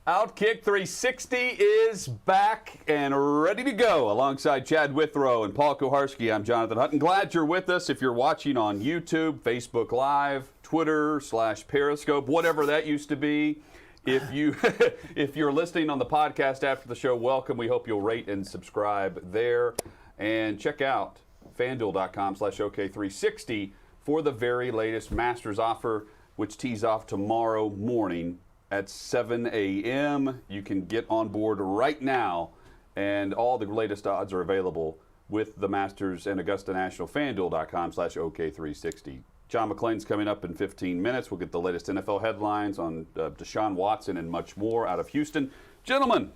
OutKick 360 is back and ready to go. Alongside Chad Withrow and Paul Kuharski, I'm Jonathan Hutton. Glad you're with us. If you're watching on YouTube, Facebook Live, Twitter/Periscope, whatever that used to be. If you're listening on the podcast after the show, welcome. We hope you'll rate and subscribe there. And check out FanDuel.com/OK360 for the very latest Masters offer, which tees off tomorrow morning at 7 a.m. You can get on board right now, and all the latest odds are available with the Masters and Augusta National. FanDuel.com/OK360. John McClain's coming up in 15 minutes. We'll get the latest NFL headlines on Deshaun Watson and much more out of Houston. Gentlemen,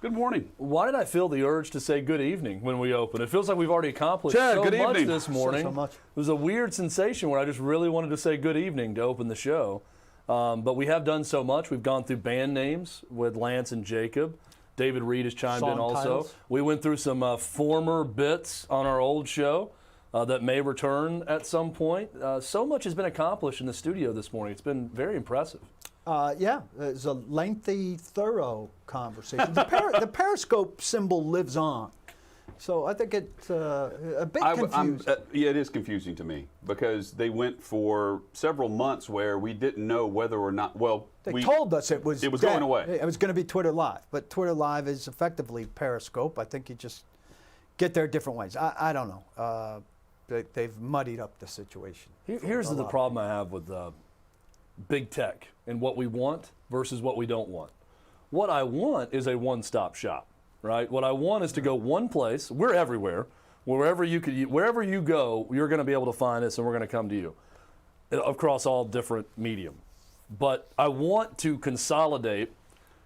good morning. Why did I feel the urge to say good evening when we open? It feels like we've already accomplished Chad, so good much evening. this morning. So much. It was a weird sensation where I just really wanted to say good evening to open the show. But we have done so much. We've gone through band names with Lance and Jacob. David Reed has chimed in also. Titles. We went through some former bits on our old show that may return at some point. So much has been accomplished in the studio this morning. It's been very impressive. Yeah, it's a lengthy, thorough conversation. The Periscope symbol lives on. So I think it's a bit confusing. Yeah, it is confusing to me because they went for several months where we didn't know whether or not, They told us it was going dead. away. It was going to be Twitter Live, but Twitter Live is effectively Periscope. I think you just get there different ways. I don't know. They've muddied up the situation. Here's the problem I have with big tech and what we want versus what we don't want. What I want is a one-stop shop, right? What I want is to go one place. We're everywhere. Wherever you go, you're going to be able to find us, and we're going to come to you across all different medium. But I want to consolidate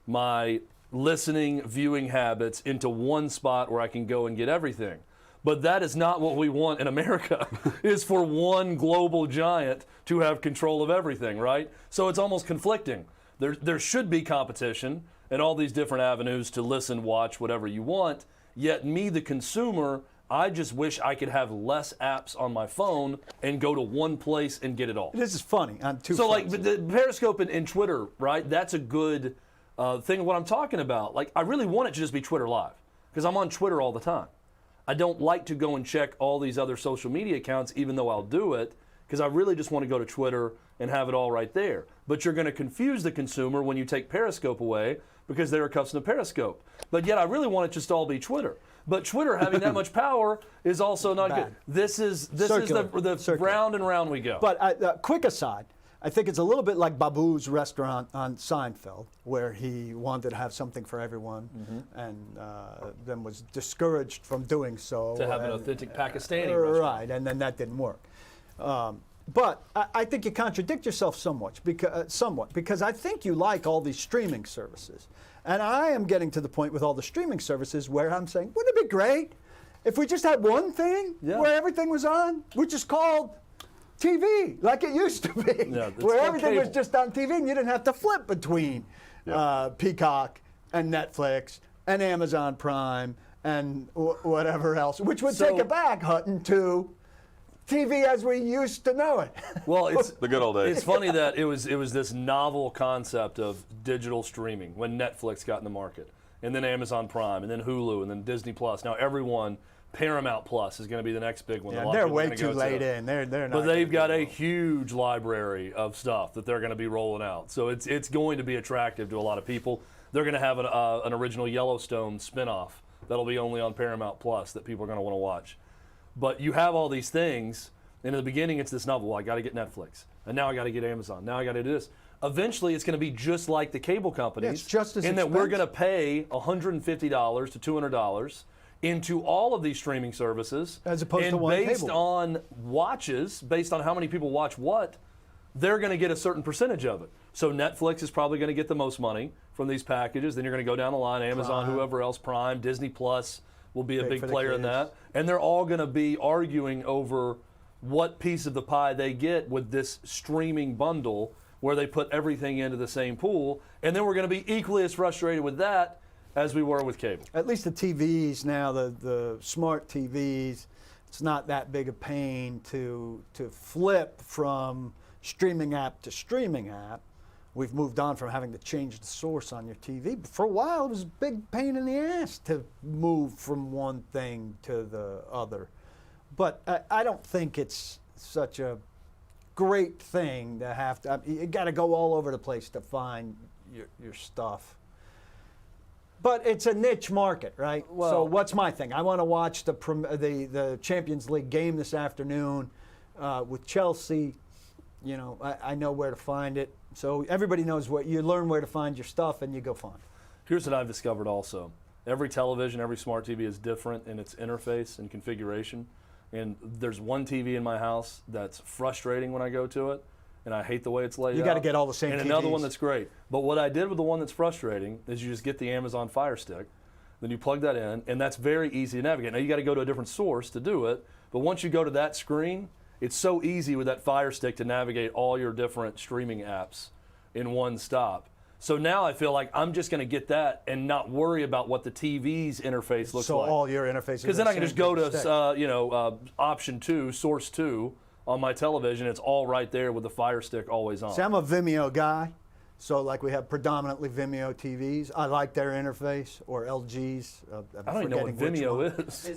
my listening, viewing habits into one spot where I can go and get everything. But that is not what we want in America, is for one global giant to have control of everything, right? So it's almost conflicting. There should be competition and all these different avenues to listen, watch, whatever you want. Yet me, the consumer, I just wish I could have less apps on my phone and go to one place and get it all. This is funny on two So fronts. like the Periscope and Twitter, right? That's a good thing of what I'm talking about. Like I really want it to just be Twitter Live because I'm on Twitter all the time. I don't like to go and check all these other social media accounts, even though I'll do it, because I really just want to go to Twitter and have it all right there. But you're going to confuse the consumer when you take Periscope away because they're accustomed to Periscope. But yet I really want it just all be Twitter. But Twitter having that much power is also not good. This is the round and round we go. But quick aside, I think it's a little bit like Babu's restaurant on Seinfeld, where he wanted to have something for everyone and then was discouraged from doing so. To have an authentic Pakistani restaurant. Right, and then that didn't work. But I think you contradict yourself somewhat because I think you like all these streaming services. And I am getting to the point with all the streaming services where I'm saying, wouldn't it be great if we just had one thing where everything was on, which is called TV, like it used to be, where everything was just on TV and you didn't have to flip between Peacock and Netflix and Amazon Prime and whatever else, which would take it back, Hutton, to TV as we used to know it. Well, it's the good old days. It's funny that it was this novel concept of digital streaming when Netflix got in the market, and then Amazon Prime, and then Hulu, and then Disney Plus. Now everyone. Paramount Plus is going to be the next big one. Yeah, they're way too late in. They're not. But they've got a huge library of stuff that they're going to be rolling out. So it's going to be attractive to a lot of people. They're going to have an original Yellowstone spinoff that'll be only on Paramount Plus that people are going to want to watch. But you have all these things, and in the beginning it's this novel. Well, I got to get Netflix, and now I got to get Amazon. Now I got to do this. Eventually, it's going to be just like the cable companies, just as in that expensive. we're going to pay $150 to $200 into all of these streaming services, as opposed to one based cable. on watches, based on how many people watch what, they're going to get a certain percentage of it. So Netflix is probably going to get the most money from these packages. Then you're going to go down the line, Amazon, Prime. whoever else, Prime, Disney Plus will be a big for the player in kids. that. And they're all going to be arguing over what piece of the pie they get with this streaming bundle where they put everything into the same pool. And then we're going to be equally as frustrated with that as we were with cable. At least the TVs now, the smart TVs, it's not that big a pain to flip from streaming app to streaming app we've moved on from having to change the source on your TV. But for a while, it was a big pain in the ass to move from one thing to the other. But I don't think it's such a great thing to have to. You got to go all over the place to find your stuff. But it's a niche market, right? Well, so what's my thing? I want to watch the Champions League game this afternoon with Chelsea. You know, I know where to find it. So everybody knows you learn where to find your stuff, and you go find it. Here's what I've discovered also. Every television, every smart TV is different in its interface and configuration. And there's one TV in my house that's frustrating when I go to it, and I hate the way it's laid out. You got to get all the same And TVs. another one that's great. But what I did with the one that's frustrating is you just get the Amazon Fire Stick, then you plug that in, and that's very easy to navigate. Now, you got to go to a different source to do it, but once you go to that screen, it's so easy with that Fire Stick to navigate all your different streaming apps in one stop. So now I feel like I'm just going to get that and not worry about what the TV's interface looks So like. all your interfaces. Because then I can just go to option 2, source 2 on my television. It's all right there with the Fire Stick always on. See, I'm a Vimeo guy. So like we have predominantly Vimeo TVs. I like their interface, or LG's. I don't even know what Vimeo is.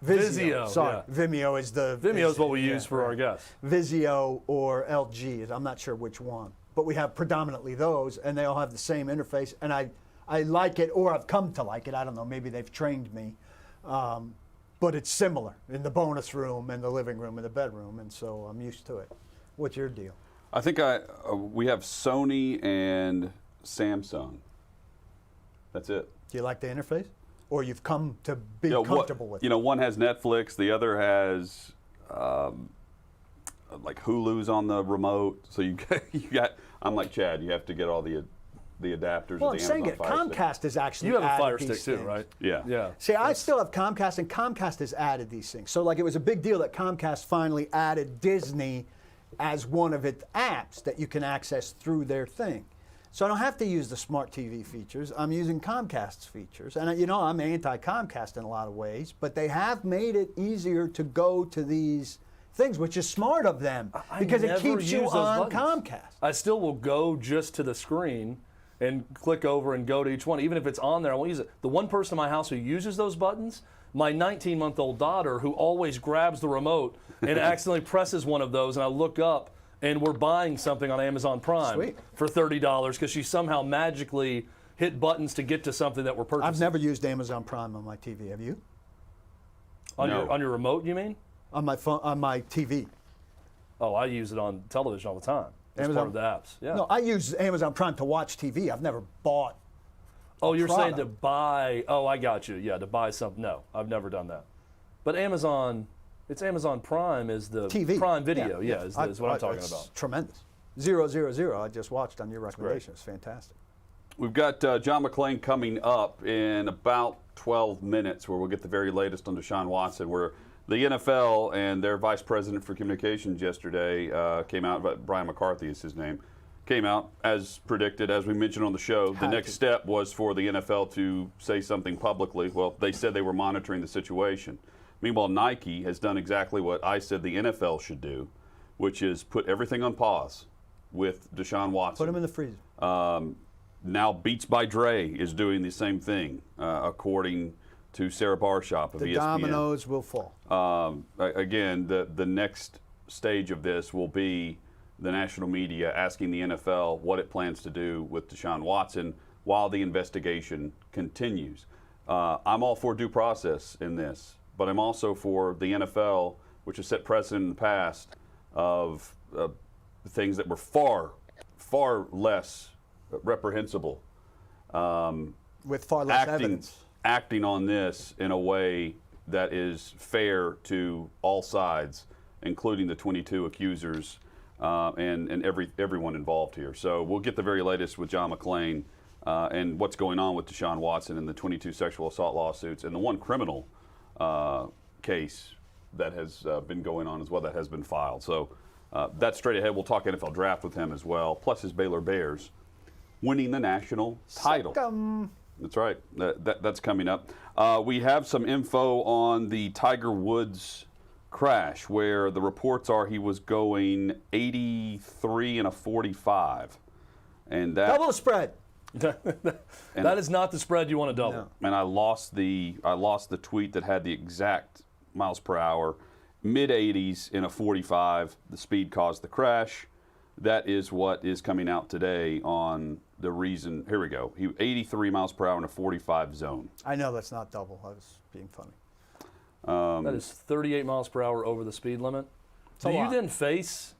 Vizio. Sorry, yeah. Vimeo is the. Vimeo is what we use for our guests. Vizio or LG. I'm not sure which one, but we have predominantly those, and they all have the same interface. And I like it, or I've come to like it. I don't know. Maybe they've trained me, but it's similar in the bonus room and the living room and the bedroom, and so I'm used to it. What's your deal? I think we have Sony and Samsung. That's it. Do you like the interface, or you've come to be comfortable with it? You know, one has Netflix, the other has like Hulu's on the remote. So you got. I'm like Chad. You have to get all the adapters. Well, of I'm the saying Amazon it. Fire Stick. Comcast is actually. You have a added Fire these Stick too, things. right? Yeah. Yeah. See, I still have Comcast, and Comcast has added these things. So, like, it was a big deal that Comcast finally added Disney as one of its apps that you can access through their thing. So I don't have to use the smart TV features. I'm using Comcast's features. And, you know, I'm anti-Comcast in a lot of ways, but they have made it easier to go to these things, which is smart of them, because it keeps you on Comcast. I still will go just to the screen and click over and go to each one. Even if it's on there, I won't use it. The one person in my house who uses those buttons, my 19-month-old daughter, who always grabs the remote and accidentally presses one of those, and I look up, and we're buying something on Amazon Prime for $30 because she somehow magically hit buttons to get to something that we're purchasing. I've never used Amazon Prime on my TV. Have you? On No. your remote, you mean? On my phone, on my TV. Oh, I use it on television all the time. It's part of the apps. Yeah. No, I use Amazon Prime to watch TV. I've never bought. Oh, you're saying to product. buy. Oh, I got you. Yeah, to buy something. No, I've never done that. But Amazon, it's Amazon Prime is the TV. Prime Video. Yeah, is what I'm talking it's about. Tremendous. 000. I just watched on your recommendation. It's fantastic. We've got John McClain coming up in about 12 minutes, where we'll get the very latest on Deshaun Watson, where the NFL and their vice president for communications yesterday came out, but Brian McCarthy is his name, came out as predicted, as we mentioned on the show. The next step was for the NFL to say something publicly. Well, they said they were monitoring the situation. Meanwhile, Nike has done exactly what I said the NFL should do, which is put everything on pause with Deshaun Watson. Put him in the freezer. Now Beats by Dre is doing the same thing, according to Sarah Barshop of The ESPN. dominoes will fall. Again, the next stage of this will be the national media asking the NFL what it plans to do with Deshaun Watson while the investigation continues. I'm all for due process in this, but I'm also for the NFL, which has set precedent in the past of things that were far, far less reprehensible. With far less evidence. Acting on this in a way that is fair to all sides, including the 22 accusers and everyone involved here. So we'll get the very latest with John McClain and what's going on with Deshaun Watson and the 22 sexual assault lawsuits and the one criminal case that has been going on as well that has been filed. So that's straight ahead. We'll talk NFL draft with him as well, plus his Baylor Bears winning the national title. That's right. That's coming up. We have some info on the Tiger Woods crash, where the reports are he was going 83 and a 45. And that Double the spread. That is not the spread you want to double. No. and I lost the tweet that had the exact miles per hour, mid 80s in a 45. The speed caused the crash. That is what is coming out today on the reason. Here we go. 83 miles per hour in a 45 zone. I know that's not double. I was being funny. That is 38 miles per hour over the speed limit. a Do you lot. then face,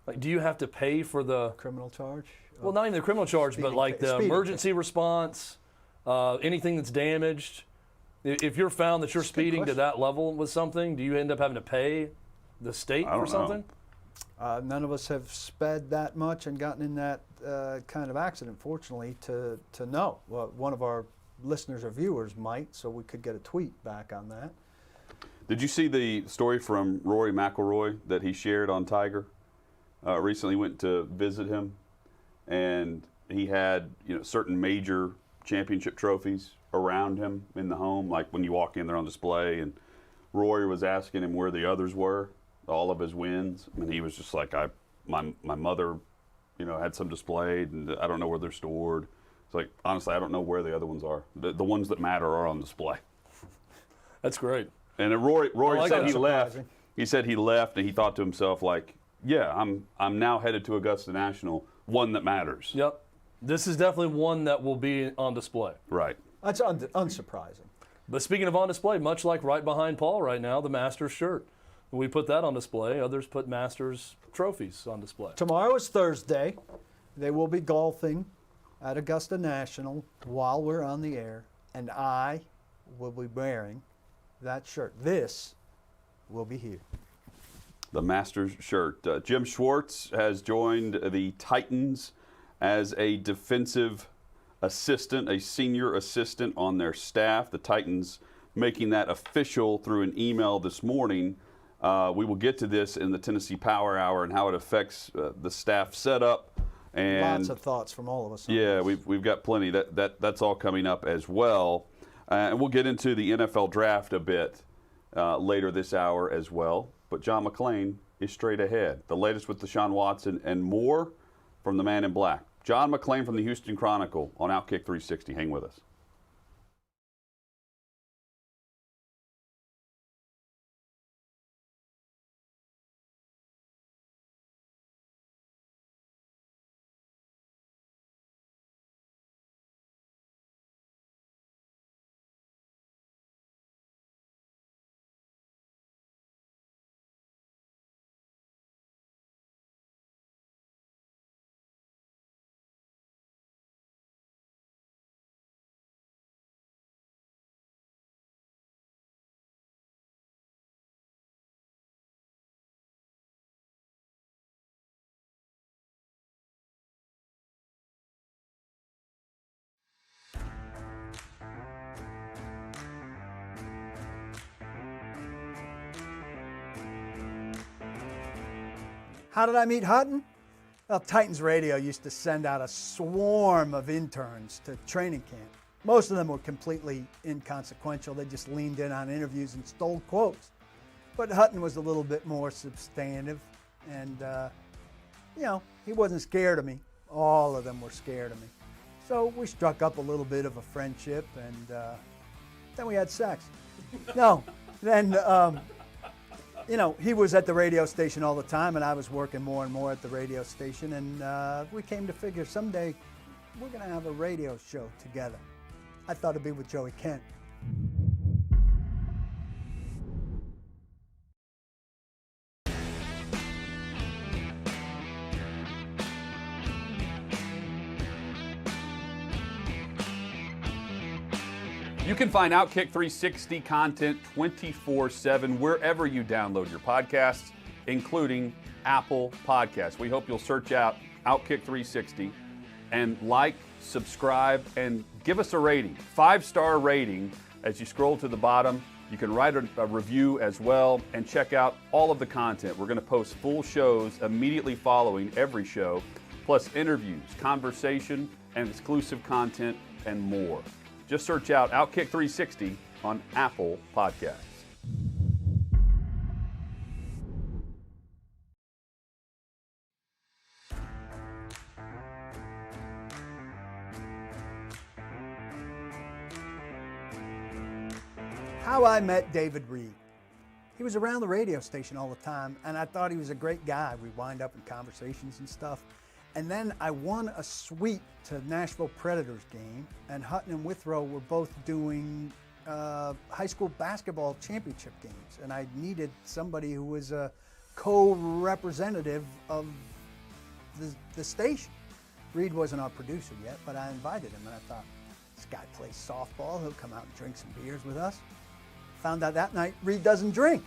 like, do you have to pay for the, Criminal charge? well, not even the criminal charge, but Speeding like ticket. the Speeding emergency response, anything that's damaged? If you're found that you're That's a good speeding to question. that level with something, do you end up having to pay the state I for don't know. something? None of us have sped that much and gotten in that kind of accident, fortunately, to know. Well, one of our listeners or viewers might, so we could get a tweet back on that. Did you see the story from Rory McIlroy that he shared on Tiger? Recently went to visit him, and he had certain major championship trophies around him in the home, like when you walk in, they're on display. And Rory was asking him where the others were, all of his wins, and he was just like, my mother, had some displayed, and I don't know where they're stored. It's like, honestly, I don't know where the other ones are. The ones that matter are on display. That's great. And then Rory like said that. he left. Surprising. He said he left, and he thought to himself, like, yeah, I'm now headed to Augusta National, one that matters. Yep. This is definitely one that will be on display. Right. That's unsurprising. But speaking of on display, much like right behind Paul right now, the Masters shirt. We put that on display. Others put Masters trophies on display. Tomorrow is Thursday. They will be golfing at Augusta National while we're on the air, and I will be wearing that shirt. This will be here. The Masters shirt. Jim Schwartz has joined the Titans as a defensive assistant, a senior assistant on their staff. The Titans making that official through an email this morning. We will get to this in the Tennessee Power Hour and how it affects the staff setup. And Lots of thoughts from all of us. on yeah, this. we've got plenty. That's all coming up as well. And we'll get into the NFL draft a bit later this hour as well. But John McClain is straight ahead. The latest with Deshaun Watson and more from the man in black. John McClain from the Houston Chronicle on OutKick 360. Hang with us. How did I meet Hutton? Well, Titans Radio used to send out a swarm of interns to training camp. Most of them were completely inconsequential. They just leaned in on interviews and stole quotes. But Hutton was a little bit more substantive, and he wasn't scared of me. All of them were scared of me. So we struck up a little bit of a friendship, and then we had sex. No, then he was at the radio station all the time, and I was working more and more at the radio station, and we came to figure someday we're going to have a radio show together. I thought it'd be with Joey Kent. You can find OutKick 360 content 24/7 wherever you download your podcasts, including Apple Podcasts. We hope you'll search out OutKick 360 and like, subscribe, and give us a rating. 5-star rating as you scroll to the bottom. You can write a review as well and check out all of the content. We're going to post full shows immediately following every show, plus interviews, conversation, and exclusive content, and more. Just search out OutKick 360 on Apple Podcasts. how I met David Reed. He was around the radio station all the time, and I thought he was a great guy. We wind up in conversations and stuff. And then I won a suite to Nashville Predators game, and Hutton and Withrow were both doing high school basketball championship games, and I needed somebody who was a co-representative of the station. Reed wasn't our producer yet, but I invited him, and I thought, this guy plays softball, he'll come out and drink some beers with us. Found out that night Reed doesn't drink.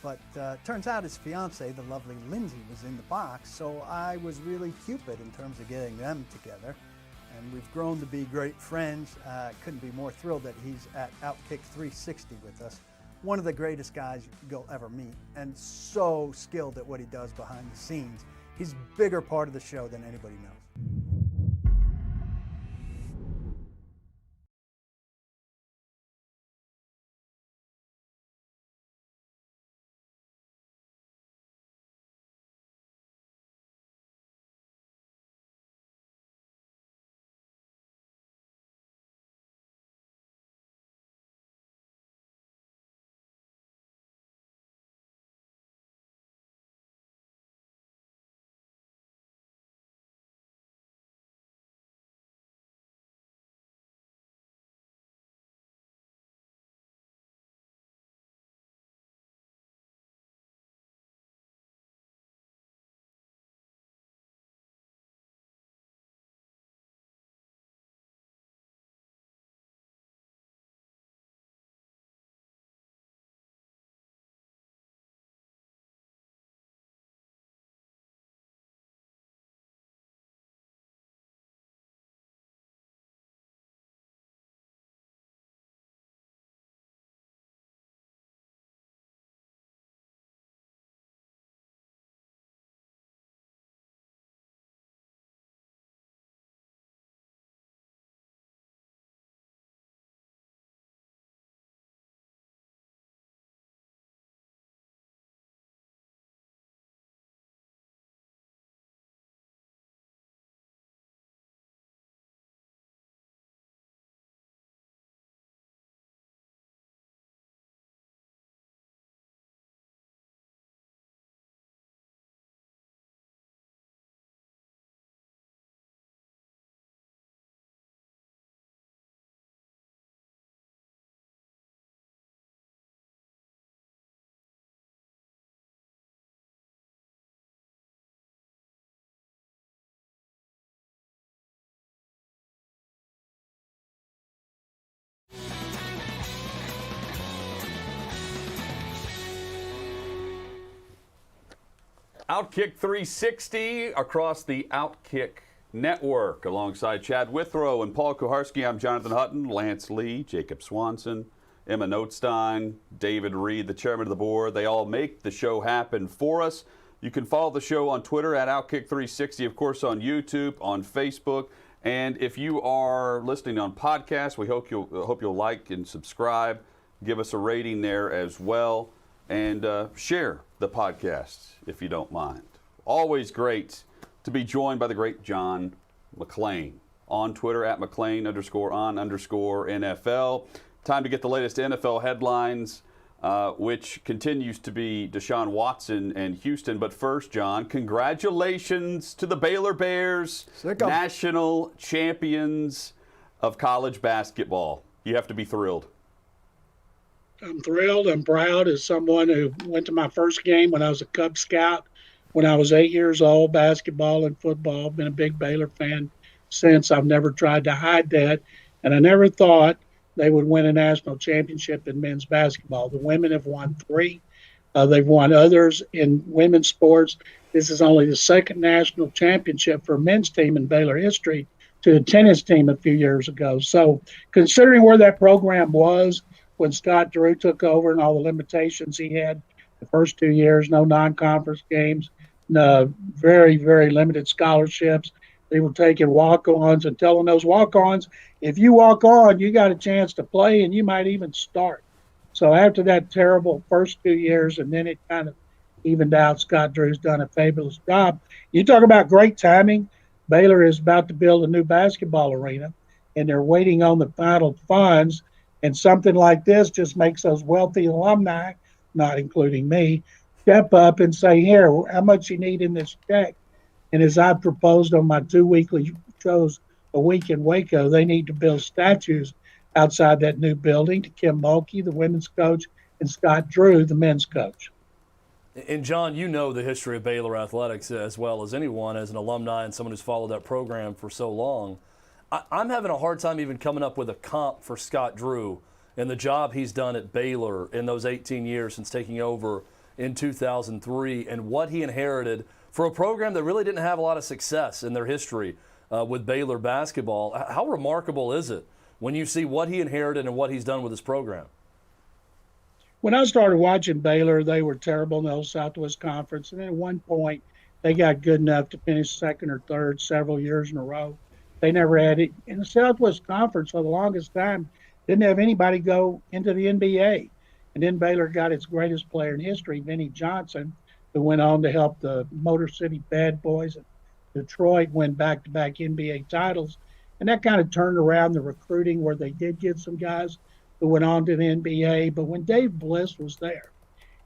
But turns out his fiance, the lovely Lindsay, was in the box, so I was really Cupid in terms of getting them together. And we've grown to be great friends. Couldn't be more thrilled that he's at OutKick 360 with us. One of the greatest guys you'll ever meet, and so skilled at what he does behind the scenes. He's a bigger part of the show than anybody knows. OutKick 360 across the OutKick network. Alongside Chad Withrow and Paul Kuharski, I'm Jonathan Hutton, Lance Lee, Jacob Swanson, Emma Notestein, David Reed, the chairman of the board. They all make the show happen for us. You can follow the show on Twitter at OutKick 360, of course, on YouTube, on Facebook. And if you are listening on podcast, we hope you'll like and subscribe. Give us a rating there as well. And share the podcast if you don't mind. Always great to be joined by the great John McClain on Twitter at McClain_on_NFL. Time to get the latest NFL headlines, which continues to be Deshaun Watson and Houston. But first, John, congratulations to the Baylor Bears, national champions of college basketball. You have to be thrilled. I'm thrilled and proud as someone who went to my first game when I was a Cub Scout when I was 8 years old, basketball and football. Been a big Baylor fan since. I've never tried to hide that. And I never thought they would win a national championship in men's basketball. The women have won 3. They've won others in women's sports. This is only the second national championship for a men's team in Baylor history to the tennis team a few years ago. So considering where that program was when Scott Drew took over and all the limitations he had the first 2 years, no non-conference games, no, very, very limited scholarships. They were taking walk-ons and telling those walk-ons, if you walk on, you got a chance to play and you might even start. So after that terrible first 2 years, and then it kind of evened out, Scott Drew's done a fabulous job. You talk about great timing. Baylor is about to build a new basketball arena, and they're waiting on the final funds. And something like this just makes those wealthy alumni, not including me, step up and say, here, how much you need in this check? And as I proposed on my 2 weekly shows a week in Waco, they need to build statues outside that new building to Kim Mulkey, the women's coach, and Scott Drew, the men's coach. And John, you know the history of Baylor athletics as well as anyone, as an alumni and someone who's followed that program for so long. I'm having a hard time even coming up with a comp for Scott Drew and the job he's done at Baylor in those 18 years since taking over in 2003, and what he inherited for a program that really didn't have a lot of success in their history with Baylor basketball. How remarkable is it when you see what he inherited and what he's done with his program? When I started watching Baylor, they were terrible in the old Southwest Conference. And then at one point, they got good enough to finish second or third several years in a row. They never had it. In the Southwest Conference, for the longest time, didn't have anybody go into the NBA. And then Baylor got its greatest player in history, Vinnie Johnson, who went on to help the Motor City Bad Boys and Detroit win back-to-back NBA titles. And that kind of turned around the recruiting, where they did get some guys who went on to the NBA. But when Dave Bliss was there,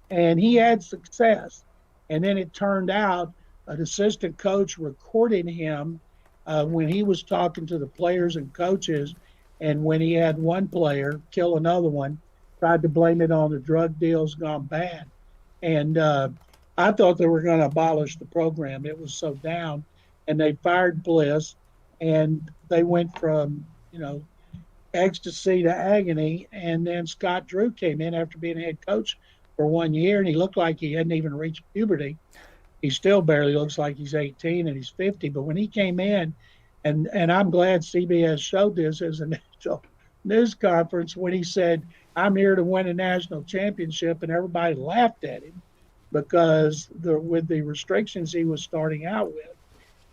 and he had success, and then it turned out an assistant coach recorded him when he was talking to the players and coaches, and when he had one player kill another one, tried to blame it on the drug deals gone bad. And I thought they were going to abolish the program. It was so down. And they fired Bliss, and they went from, ecstasy to agony. And then Scott Drew came in after being head coach for 1 year, and he looked like he hadn't even reached puberty. He still barely looks like he's 18 and he's 50. But when he came in, and I'm glad CBS showed this as a national news conference, when he said, I'm here to win a national championship, and everybody laughed at him because with the restrictions he was starting out with.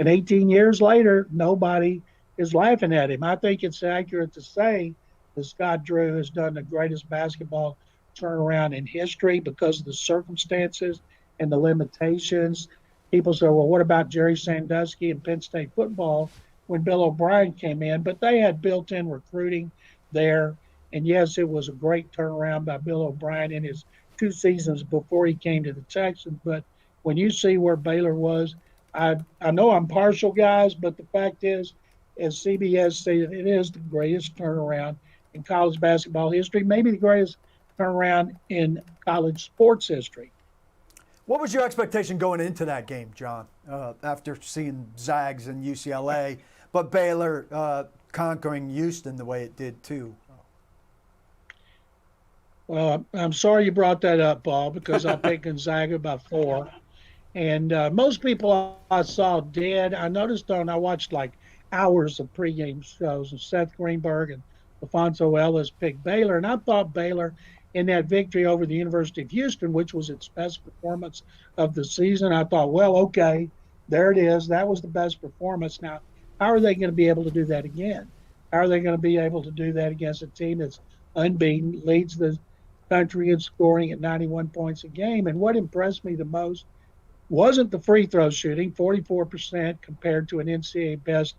And 18 years later, nobody is laughing at him. I think it's accurate to say that Scott Drew has done the greatest basketball turnaround in history because of the circumstances and the limitations. People say, well, what about Jerry Sandusky and Penn State football when Bill O'Brien came in? But they had built-in recruiting there. And yes, it was a great turnaround by Bill O'Brien in his 2 seasons before he came to the Texans. But when you see where Baylor was, I know I'm partial, guys, but the fact is, as CBS said, it is the greatest turnaround in college basketball history, maybe the greatest turnaround in college sports history. What was your expectation going into that game, John, after seeing Zags and UCLA, but Baylor conquering Houston the way it did too? Well, I'm sorry you brought that up, Paul, because I picked Gonzaga by 4. And most people I saw did. I noticed I watched like hours of pregame shows, and Seth Greenberg and Alfonso Ellis picked Baylor. And I thought Baylor, in that victory over the University of Houston, which was its best performance of the season, I thought, well, okay, there it is. That was the best performance. Now, how are they going to be able to do that again? How are they going to be able to do that against a team that's unbeaten, leads the country in scoring at 91 points a game? And what impressed me the most wasn't the free throw shooting, 44% compared to an NCAA best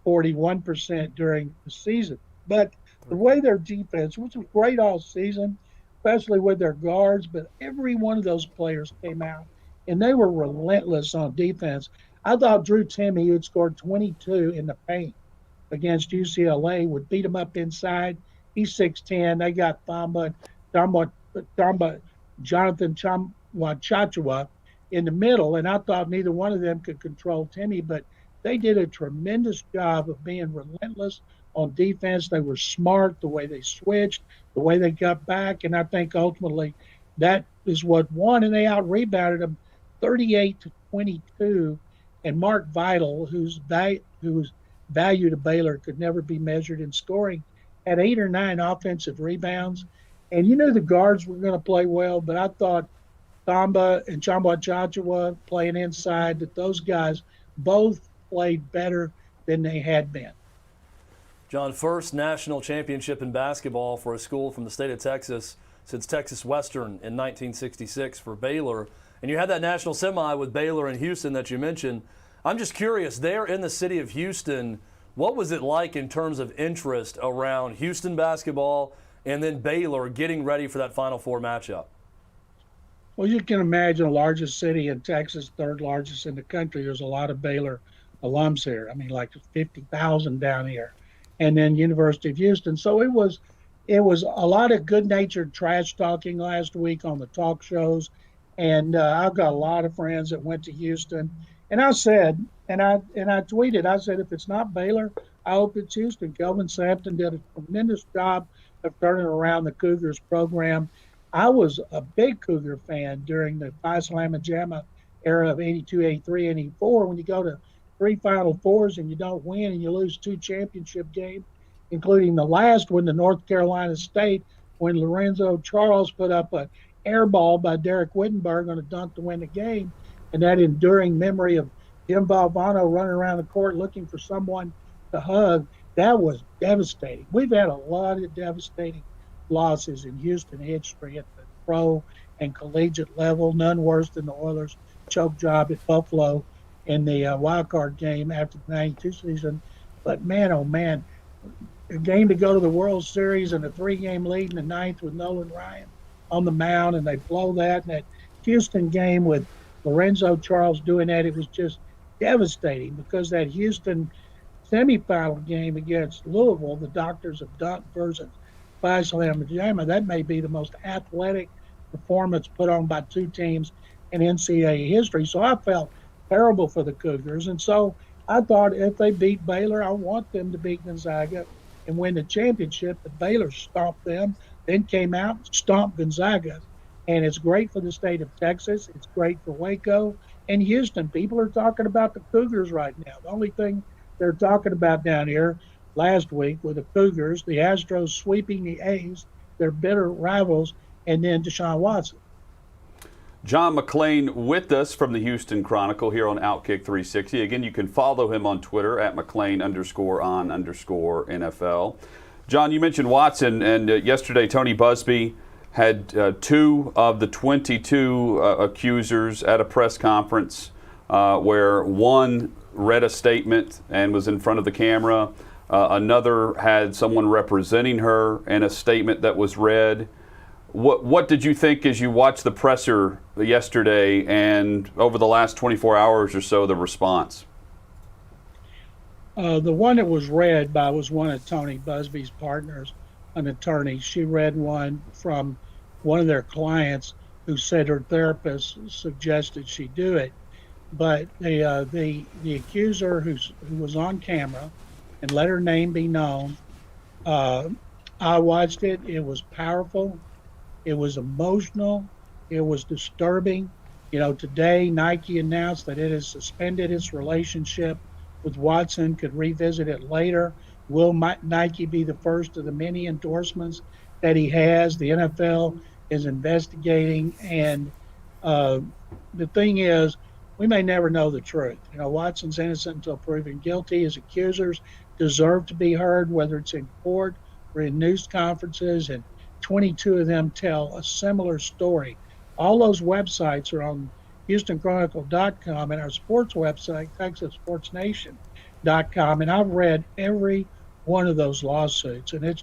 41% during the season, but the way their defense, which was great all season, especially with their guards, but every one of those players came out and they were relentless on defense. I thought Drew Timme, who had scored 22 in the paint against UCLA, would beat him up inside. He's 6'10". They got Jonathan Chachua in the middle, and I thought neither one of them could control Timme, but they did a tremendous job of being relentless on defense. They were smart, the way they switched, the way they got back, and I think ultimately that is what won, and they out-rebounded them 38-22, and Mark Vidal, whose value to Baylor could never be measured in scoring, had 8 or 9 offensive rebounds. And you knew the guards were going to play well, but I thought Thamba and Chamba Chachua playing inside, that those guys both played better than they had been. John, first national championship in basketball for a school from the state of Texas since Texas Western in 1966 for Baylor. And you had that national semi with Baylor and Houston that you mentioned. I'm just curious, there in the city of Houston, what was it like in terms of interest around Houston basketball and then Baylor getting ready for that Final Four matchup? Well, you can imagine the largest city in Texas, third largest in the country. There's a lot of Baylor alums here. I mean, like 50,000 down here, and then University of Houston. So it was a lot of good-natured trash talking last week on the talk shows, and I've got a lot of friends that went to Houston, and I said, and I tweeted, I said, if it's not Baylor, I hope it's Houston. Kelvin Sampson did a tremendous job of turning around the Cougars program. I was a big Cougar fan during the Phi Slamma Jamma era of 82, 83, and 84. When you go to 3 Final Fours and you don't win and you lose 2 championship games, including the last one to North Carolina State, when Lorenzo Charles put up an air ball by Derek Wittenberg on a dunk to win the game, and that enduring memory of Jim Valvano running around the court looking for someone to hug, that was devastating. We've had a lot of devastating losses in Houston history at the pro and collegiate level, none worse than the Oilers' choke job at Buffalo in the wild card game after the 92 season. But man, oh man, a game to go to the World Series and a 3-game lead in the 9th with Nolan Ryan on the mound, and they blow that. And that Houston game with Lorenzo Charles doing that, it was just devastating, because that Houston semifinal game against Louisville, the Doctors of Dunk versus Phi Slamma Jamma, that may be the most athletic performance put on by 2 teams in NCAA history. So I felt terrible for the Cougars. And so I thought if they beat Baylor, I want them to beat Gonzaga and win the championship. But Baylor stomped them, then came out and stomped Gonzaga. And it's great for the state of Texas. It's great for Waco and Houston. People are talking about the Cougars right now. The only thing they're talking about down here last week with the Cougars, the Astros sweeping the A's, their bitter rivals, and then Deshaun Watson. John McClain with us from the Houston Chronicle here on OutKick 360. Again, you can follow him on Twitter at McClain_on_NFL. John, you mentioned Watson, and yesterday Tony Busby had 2 of the 22 accusers at a press conference where one read a statement and was in front of the camera. Another had someone representing her in a statement that was read. What did you think as you watched the presser yesterday and over the last 24 hours or so, the response? The one that was read by was one of Tony Busby's partners, an attorney. She read one from one of their clients who said her therapist suggested she do it. But the accuser who was on camera and let her name be known, I watched it. It was powerful. It was emotional. It was disturbing. You know, today Nike announced that it has suspended its relationship with Watson, could revisit it later. Will Nike be the first of the many endorsements that he has? The NFL is investigating. And the thing is, we may never know the truth. You know, Watson's innocent until proven guilty. His accusers deserve to be heard, whether it's in court or in news conferences, and 22 of them tell a similar story. All those websites are on HoustonChronicle.com and our sports website, TexasSportsNation.com, and I've read every one of those lawsuits, and it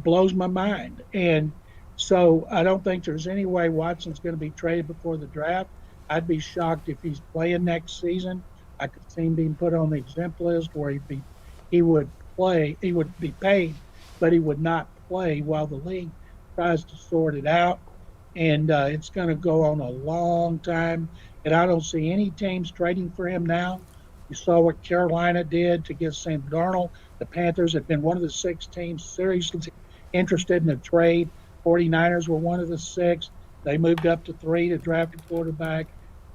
blows my mind. And so I don't think there's any way Watson's going to be traded before the draft. I'd be shocked if he's playing next season. I could see him being put on the exempt list where he would be paid, but he would not play while the league tries to sort it out. And it's going to go on a long time. And I don't see any teams trading for him now. You saw what Carolina did to get Sam Darnold. The Panthers have been one of the 6 teams seriously interested in the trade. 49ers were one of the 6. They moved up to 3 to draft a quarterback.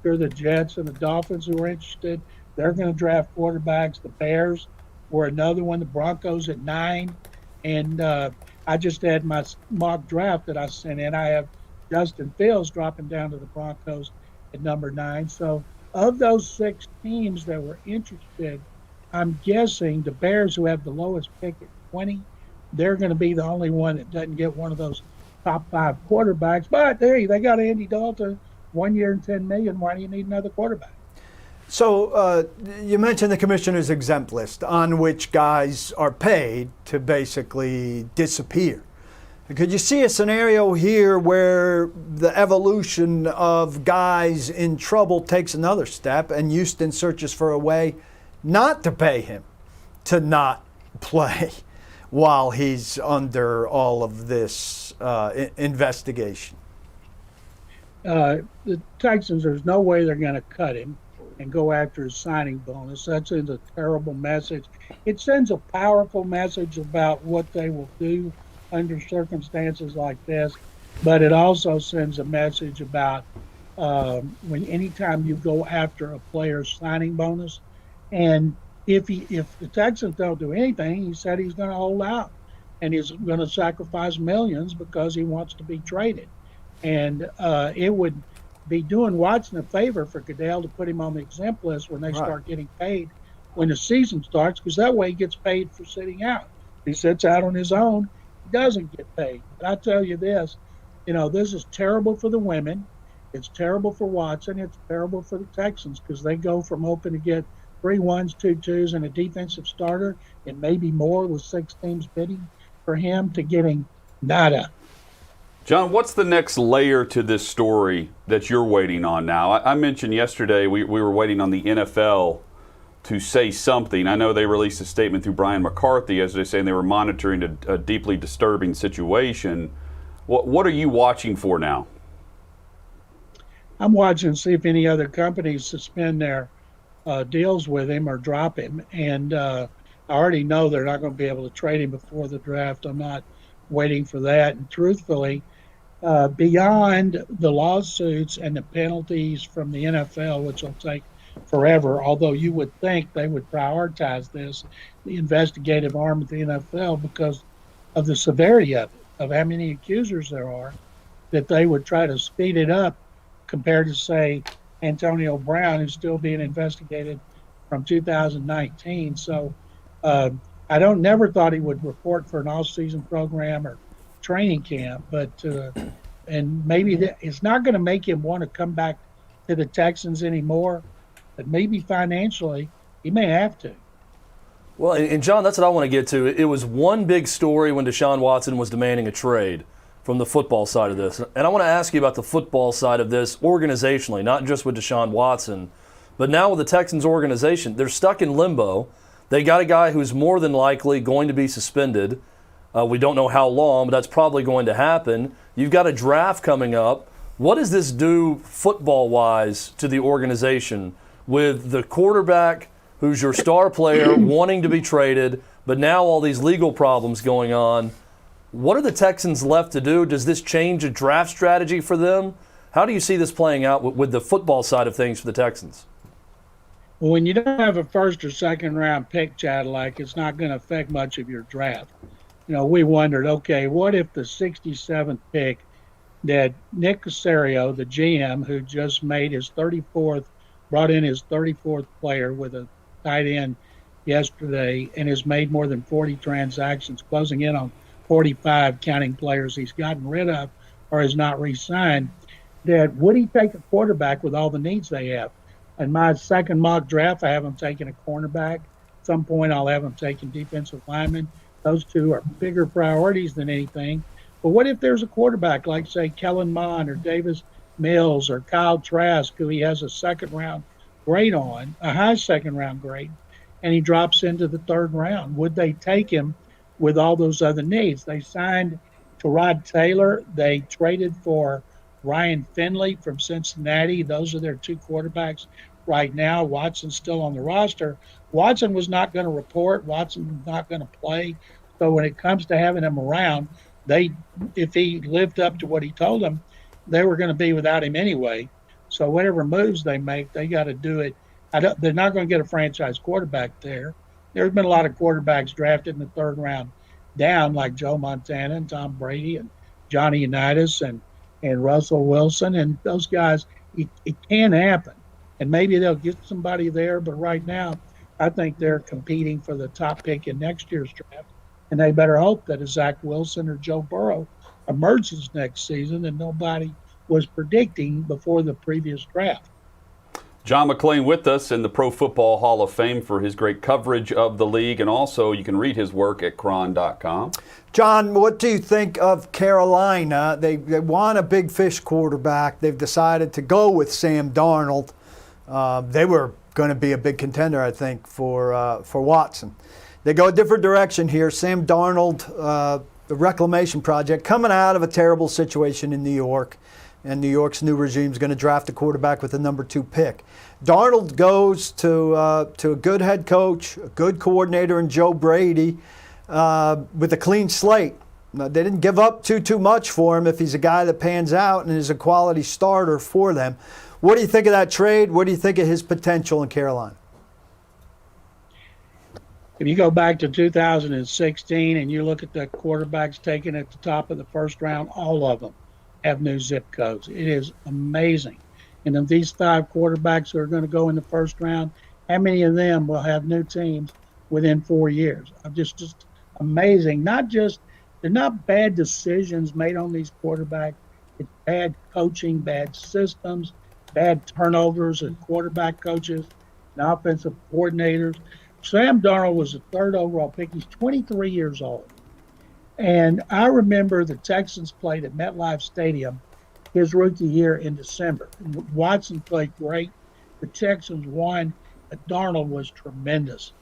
There the Jets and the Dolphins who are interested. They're going to draft quarterbacks. The Bears were another one. The Broncos at 9. And I just had my mock draft that I sent in. I have Justin Fields dropping down to the Broncos at number 9. So of those 6 teams that were interested, I'm guessing the Bears, who have the lowest pick at 20, they're going to be the only one that doesn't get one of those top 5 quarterbacks. But they got Andy Dalton, 1 year and $10 million. Why do you need another quarterback? So you mentioned the commissioner's exempt list on which guys are paid to basically disappear. Could you see a scenario here where the evolution of guys in trouble takes another step and Houston searches for a way not to pay him to not play while he's under all of this investigation? The Texans, there's no way they're going to cut him and go after his signing bonus. That sends a terrible message. It sends a powerful message about what they will do under circumstances like this, but it also sends a message about anytime you go after a player's signing bonus, and if the Texans don't do anything, he said he's going to hold out and he's going to sacrifice millions because he wants to be traded, and it would be doing Watson a favor for Goodell to put him on the exempt list when they start getting paid when the season starts, because that way he gets paid for sitting out. If he sits out on his own, he doesn't get paid. But I tell you this, this is terrible for the women. It's terrible for Watson. It's terrible for the Texans because they go from hoping to get 3 1s, 2 2s, and a defensive starter, and maybe more with 6 teams bidding for him, to getting nada. John, what's the next layer to this story that you're waiting on now? I mentioned yesterday we were waiting on the NFL to say something. I know they released a statement through Brian McCarthy yesterday saying they were monitoring a deeply disturbing situation. What are you watching for now? I'm watching to see if any other companies suspend their deals with him or drop him. And I already know they're not going to be able to trade him before the draft. I'm not waiting for that. And truthfully, beyond the lawsuits and the penalties from the NFL, which will take forever, although you would think they would prioritize this, the investigative arm of the NFL, because of the severity of it, of how many accusers there are, that they would try to speed it up compared to, say, Antonio Brown, who's still being investigated from 2019. So I never thought he would report for an all-season program or training camp, but and maybe it's not going to make him want to come back to the Texans anymore, but maybe financially he may have to. Well, and John, that's what I want to get to. It was one big story when Deshaun Watson was demanding a trade from the football side of this. And I want to ask you about the football side of this organizationally, not just with Deshaun Watson, but now with the Texans organization. They're stuck in limbo. They got a guy who's more than likely going to be suspended. We don't know how long, but that's probably going to happen. You've got a draft coming up. What does this do football-wise to the organization with the quarterback who's your star player wanting to be traded, but now all these legal problems going on? What are the Texans left to do? Does this change a draft strategy for them? How do you see this playing out with the football side of things for the Texans? Well, when you don't have a first or second round pick, Chad, like, it's not going to affect much of your draft. We wondered, okay, what if the 67th pick that Nick Caserio, the GM, who just made his 34th, brought in his 34th player with a tight end yesterday and has made more than 40 transactions, closing in on 45, counting players he's gotten rid of or has not re-signed, that would he take a quarterback with all the needs they have? In my second mock draft, I have him taking a cornerback. At some point, I'll have him taking defensive linemen. Those two are bigger priorities than anything. But what if there's a quarterback like, say, Kellen Mond or Davis Mills or Kyle Trask, who he has a second-round grade on, a high second-round grade, and he drops into the third round? Would they take him with all those other needs? They signed Tyrod Taylor. They traded for Ryan Finley from Cincinnati. Those are their 2 quarterbacks right now. Watson's still on the roster. Watson was not going to report. Watson was not going to play. So when it comes to having him around, if he lived up to what he told them, they were going to be without him anyway. So whatever moves they make, they got to do it. They're not going to get a franchise quarterback there. There's been a lot of quarterbacks drafted in the third round down, like Joe Montana and Tom Brady and Johnny Unitas and Russell Wilson. And those guys, it can happen. And maybe they'll get somebody there. But right now, I think they're competing for the top pick in next year's draft. And they better hope that a Zach Wilson or Joe Burrow emerges next season that nobody was predicting before the previous draft. John McClain with us in the Pro Football Hall of Fame for his great coverage of the league, and also you can read his work at cron.com. John, what do you think of Carolina? They want a big fish quarterback. They've decided to go with Sam Darnold. They were going to be a big contender, I think, for Watson. They go a different direction here. Sam Darnold, the reclamation project, coming out of a terrible situation in New York, and New York's new regime is going to draft a quarterback with the number 2 pick. Darnold goes to a good head coach, a good coordinator in Joe Brady, with a clean slate. They didn't give up too much for him if he's a guy that pans out and is a quality starter for them. What do you think of that trade? What do you think of his potential in Carolina? If you go back to 2016 and you look at the quarterbacks taken at the top of the first round, all of them have new zip codes. It is amazing. And of these 5 quarterbacks who are going to go in the first round, how many of them will have new teams within 4 years? Just amazing. They're not bad decisions made on these quarterbacks. It's bad coaching, bad systems, bad turnovers of quarterback coaches and offensive coordinators. Sam Darnold was the 3rd overall pick. He's 23 years old. And I remember the Texans played at MetLife Stadium his rookie year in December. Watson played great. The Texans won, but Darnold was tremendous.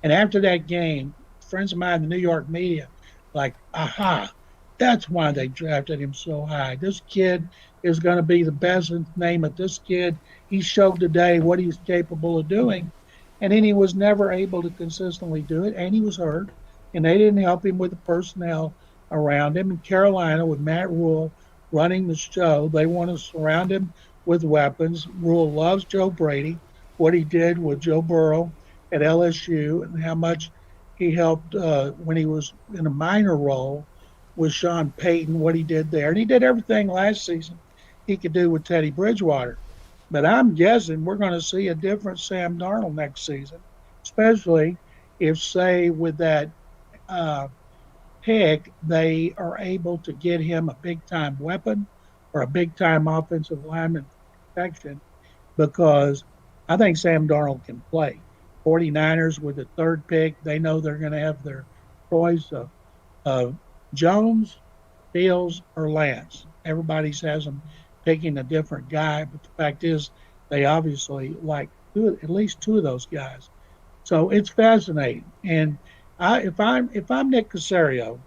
And after that game, friends of mine in the New York media, like, aha, that's why they drafted him so high. This kid is going to be the best. Name of this kid. He showed today what he's capable of doing. And then he was never able to consistently do it, and he was hurt. And they didn't help him with the personnel around him. In Carolina, with Matt Rule running the show, they want to surround him with weapons. Rule loves Joe Brady, what he did with Joe Burrow at LSU, and how much he helped when he was in a minor role with Sean Payton, what he did there. And he did everything last season he could do with Teddy Bridgewater. But I'm guessing we're going to see a different Sam Darnold next season, especially if, say, with that pick, they are able to get him a big-time weapon or a big-time offensive lineman protection, because I think Sam Darnold can play. 49ers with the 3rd pick, they know they're going to have their choice of Jones, Fields, or Lance. Everybody has them picking a different guy, but the fact is they obviously like at least 2 of those guys. So it's fascinating. And if I'm Nick Caserio,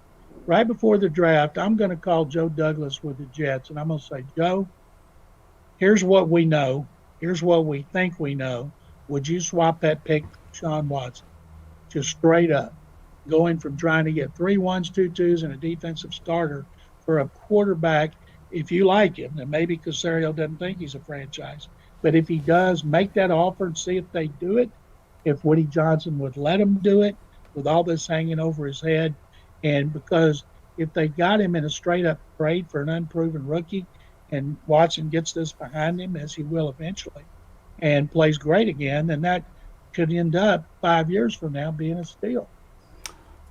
right before the draft, I'm going to call Joe Douglas with the Jets, and I'm going to say, Joe, here's what we know. Here's what we think we know. Would you swap that pick, Sean Watson? Just straight up, going from trying to get 3 1s, 2 2s, and a defensive starter for a quarterback. If you like him, and maybe Caserio doesn't think he's a franchise, but if he does, make that offer and see if they do it. If Woody Johnson would let him do it with all this hanging over his head. And because if they got him in a straight up trade for an unproven rookie, and Watson gets this behind him, as he will eventually, and plays great again, then that could end up 5 years from now being a steal.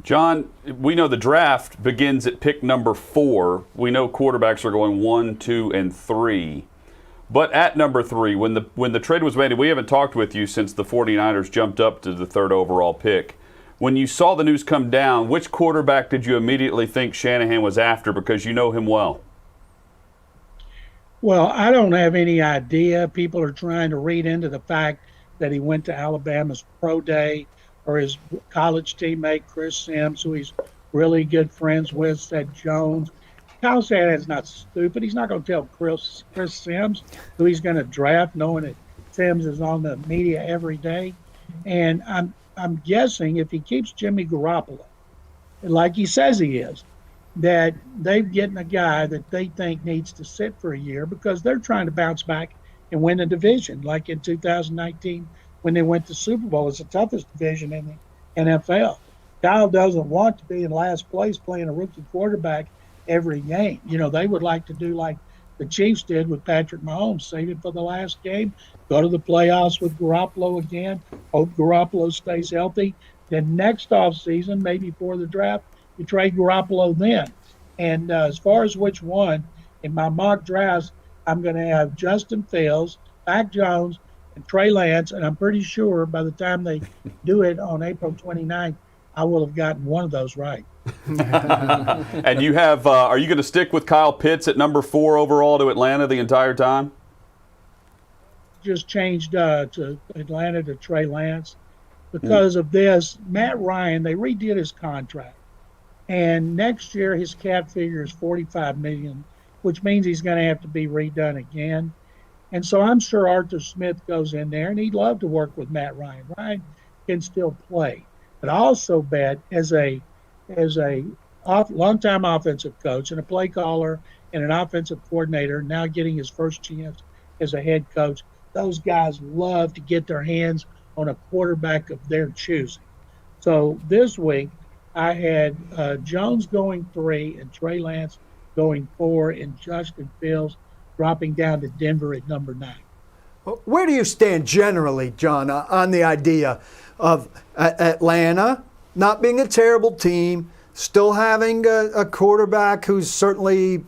John, we know the draft begins at pick number 4. We know quarterbacks are going 1, 2, and 3. But at number 3, when the trade was made, and we haven't talked with you since the 49ers jumped up to the 3rd overall pick. When you saw the news come down, which quarterback did you immediately think Shanahan was after, because you know him well? Well, I don't have any idea. People are trying to read into the fact that he went to Alabama's pro day, or his college teammate Chris Sims, who he's really good friends with, said Jones. Kyle Shanahan's not stupid. He's not going to tell Chris Sims who he's going to draft, knowing that Sims is on the media every day. And I'm guessing if he keeps Jimmy Garoppolo, like he says he is, that they're getting a guy that they think needs to sit for a year, because they're trying to bounce back and win the division, like in 2019 when they went to Super Bowl. It's the toughest division in the NFL. Kyle doesn't want to be in last place playing a rookie quarterback every game. You know, they would like to do like the Chiefs did with Patrick Mahomes, save it for the last game, go to the playoffs with Garoppolo again, hope Garoppolo stays healthy. Then next offseason, maybe before the draft, you trade Garoppolo then. And as far as which one, in my mock drafts, I'm going to have Justin Fields, Mac Jones, and Trey Lance, and I'm pretty sure by the time they do it on April 29th, I will have gotten one of those right. And you have, are you going to stick with Kyle Pitts at number 4 overall to Atlanta the entire time? Just changed to Atlanta to Trey Lance because of this. Matt Ryan, they redid his contract, and next year his cap figure is $45 million, which means he's going to have to be redone again. And so I'm sure Arthur Smith goes in there, and he'd love to work with Matt Ryan. Ryan can still play, but I also bet as a longtime offensive coach and a play caller and an offensive coordinator, now getting his first chance as a head coach, those guys love to get their hands on a quarterback of their choosing. So this week I had Jones going 3 and Trey Lance going 4 and Justin Fields dropping down to Denver at number 9. Where do you stand generally, John, on the idea of Atlanta not being a terrible team, still having a quarterback who's certainly,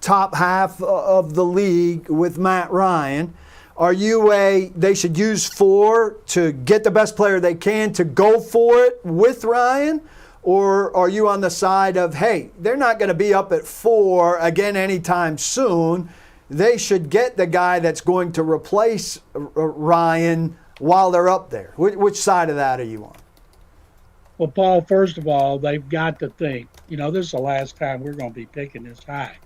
top half of the league with Matt Ryan? Are you they should use 4 to get the best player they can to go for it with Ryan? Or are you on the side of, hey, they're not going to be up at 4 again anytime soon. They should get the guy that's going to replace Ryan while they're up there. Which side of that are you on? Well, Paul, first of all, they've got to think, this is the last time we're going to be picking this high.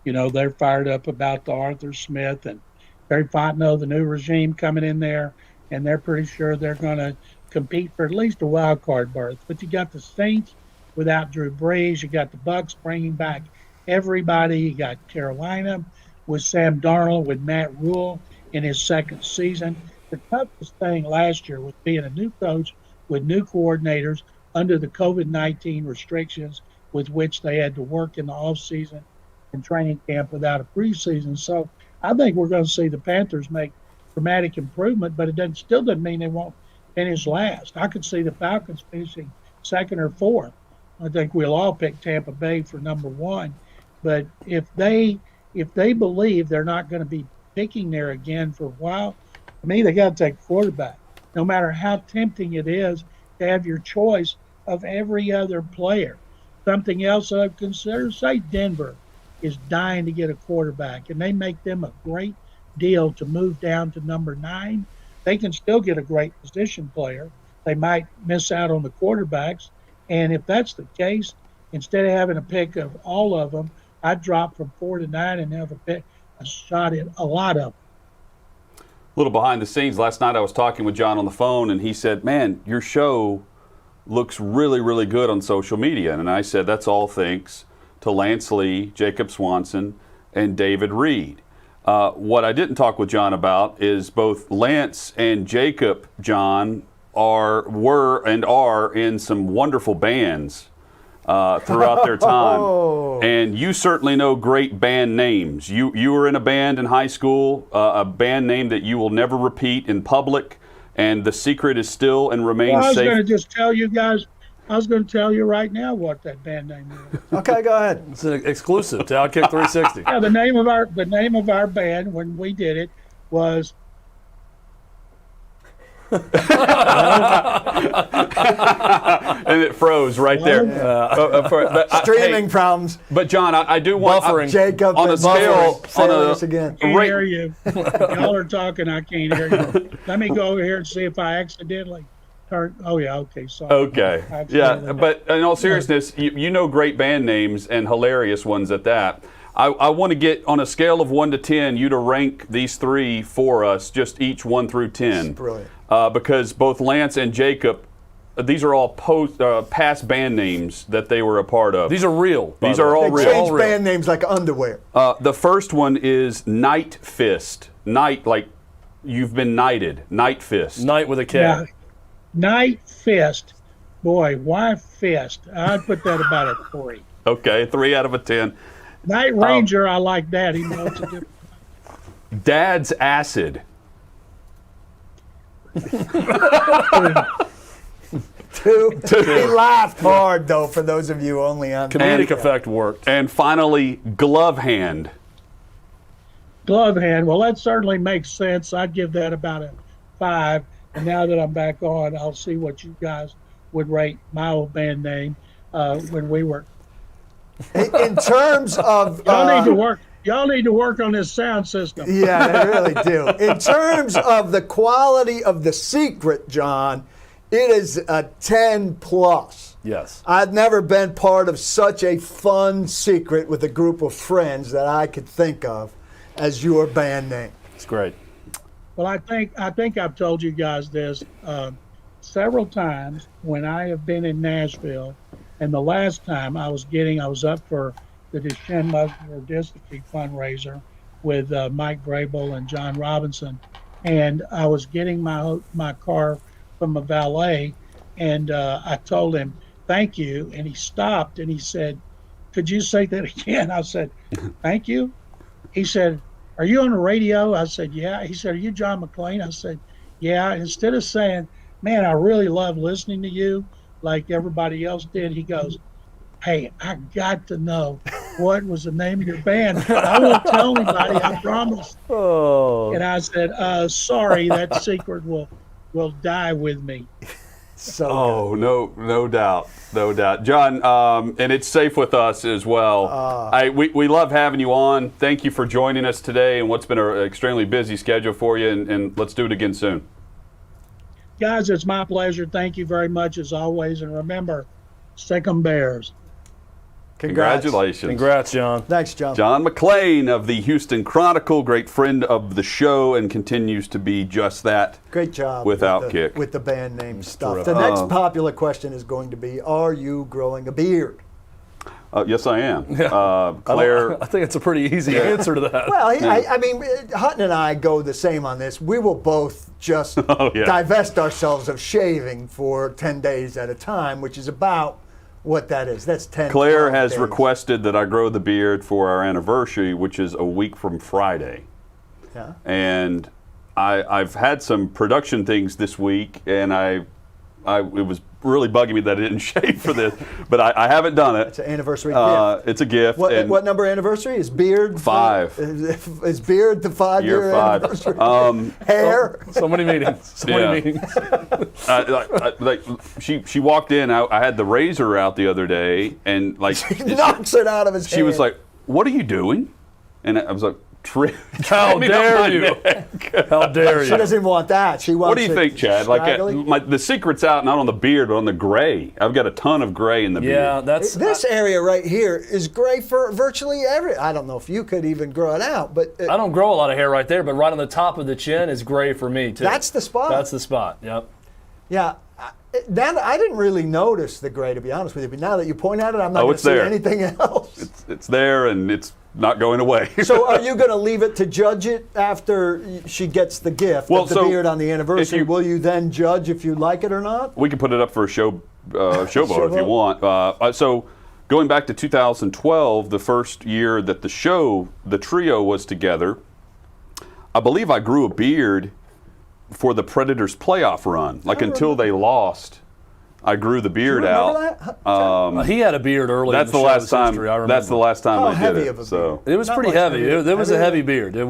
They're fired up about the Arthur Smith and Barry Fontenot, the new regime coming in there, and they're pretty sure they're going to compete for at least a wild card berth. But you got the Saints without Drew Brees. You got the Bucs bringing back everybody. You got Carolina with Sam Darnold, with Matt Rule in his second season. The toughest thing last year was being a new coach with new coordinators under the COVID-19 restrictions with which they had to work in the offseason and training camp without a preseason. So I think we're going to see the Panthers make dramatic improvement, but it still doesn't mean they won't finish last. I could see the Falcons finishing 2nd or 4th. I think we'll all pick Tampa Bay for number 1. But if they believe they're not going to be picking there again for a while, to me, they got to take a quarterback, no matter how tempting it is to have your choice of every other player. Something else I've considered, say Denver is dying to get a quarterback, and they make them a great deal to move down to number 9. They can still get a great position player. They might miss out on the quarterbacks. And if that's the case, instead of having a pick of all of them, I'd drop from 4 to 9 and have a shot at a lot of them. A little behind the scenes, last night I was talking with John on the phone, and he said, man, your show looks really, really good on social media. And I said, that's all thanks to Lance Lee, Jacob Swanson, and David Reed. What I didn't talk with John about is both Lance and Jacob, John, were and are in some wonderful bands throughout their time. And you certainly know great band names. You were in a band in high school, a band name that you will never repeat in public, and the secret is still and remains safe. I was going to just tell you guys, I was going to tell you right now what that band name is. Okay, go ahead. It's an exclusive to OutKick 360. Yeah, the name of our band when we did it was And it froze right there. Streaming problems. But John, I do want Buffering. Jacob, on a scale. Say this again. I can't hear you. Y'all are talking. I can't hear you. Let me go over here and see if I accidentally turned. Oh yeah. Okay. Sorry. Okay. Yeah, but in all seriousness, you know great band names and hilarious ones at that. I want to get on a scale of 1 to 10, you to rank these 3 for us, just each 1 through 10. Brilliant. Because both Lance and Jacob, these are all past band names that they were a part of. These are real. These are all They real. change band names like underwear. The first one is Night Fist. Night, like you've been knighted. Night Fist. Night with a K. Yeah. Night Fist. Boy, why Fist? I'd put that about a 3. Okay, 3 out of a 10. Night Ranger, I like that. He knows a different. Dad's Acid. Two. He laughed hard, though, for those of you only on Comedic effect worked. And finally, Glove Hand. glove hand. Well, that certainly makes sense. I'd give that about a 5. And now that I'm back on, I'll see what you guys would rate my old band name when we were. In terms of Y'all need to work. Y'all need to work on this sound system. yeah, they really do. In terms of the quality of the secret, John, it is a 10 plus. Yes. I've never been part of such a fun secret with a group of friends that I could think of as your band name. It's great. Well, I think I've told you guys this several times when I have been in Nashville, and the last time I was up for the Deshaun Muscular Dystrophy fundraiser with Mike Vrabel and John Robinson, and I was getting my car from a valet, and I told him thank you, and he stopped and he said, "Could you say that again?" I said, "Thank you." He said, "Are you on the radio?" I said, "Yeah." He said, "Are you John McClain?" I said, "Yeah." Instead of saying, "Man, I really love listening to you," like everybody else did, he goes, "Hey, I got to know what was the name of your band. I won't tell anybody, I promise." Oh. And I said, "Sorry, that secret will die with me." Oh, no doubt. John, and it's safe with us as well. We love having you on. Thank you for joining us today and what's been an extremely busy schedule for you, and let's do it again soon. Guys, it's my pleasure. Thank you very much as always. And remember, stick 'em Bears. Congratulations. Congrats, John. Thanks, John. John McClain of the Houston Chronicle, great friend of the show and continues to be just that. Great job with OutKick. with the band name stuff. terrific. The next popular question is going to be, are you growing a beard? Yes, I am. Claire. I think it's a pretty easy answer to that. Well, I mean, Hutton and I go the same on this. We will both just divest ourselves of shaving for 10 days at a time, which is about what that is. That's 10 Claire has days. requested that I grow the beard for our anniversary, which is a week from Friday. Yeah. And I've had some production things this week, and it was really bugging me that I didn't shave for this, but I haven't done it. It's an anniversary gift. It's a gift. What number anniversary? Is beard? 5. Is beard the 5-year Year 5. anniversary? Hair? So many meetings. So many meetings. She walked in. I had the razor out the other day, and He knocks it out of his hand. she was like, "What are you doing?" And I was like, How dare you? How dare She you? doesn't want that. She wants What do you think, Chad? scraggly. The secret's out, not on the beard, but on the gray. I've got a ton of gray in the Yeah, beard. that's This area right here is gray for virtually I don't know if you could even grow it out, but I don't grow a lot of hair right there, but right on the top of the chin is gray for me too. that's the spot. That's the spot. Yep. Yeah. I didn't really notice the gray, to be honest with you, but now that you point at it, I'm not going to it's see there. anything else. It's there, and it's not going away. So are you going to leave it to judge it after she gets the gift of the beard on the anniversary? Will you then judge if you like it or not? We can put it up for a showboat if you want. So going back to 2012, the first year that the trio was together, I believe I grew a beard for the Predators playoff run. Until they lost, I grew the beard out. That? He had a beard early. That's in the last time. history, I remember. That's the last time How I did heavy it. of a So It was Not pretty much heavy. heavy. It was a Heavy? heavy beard. it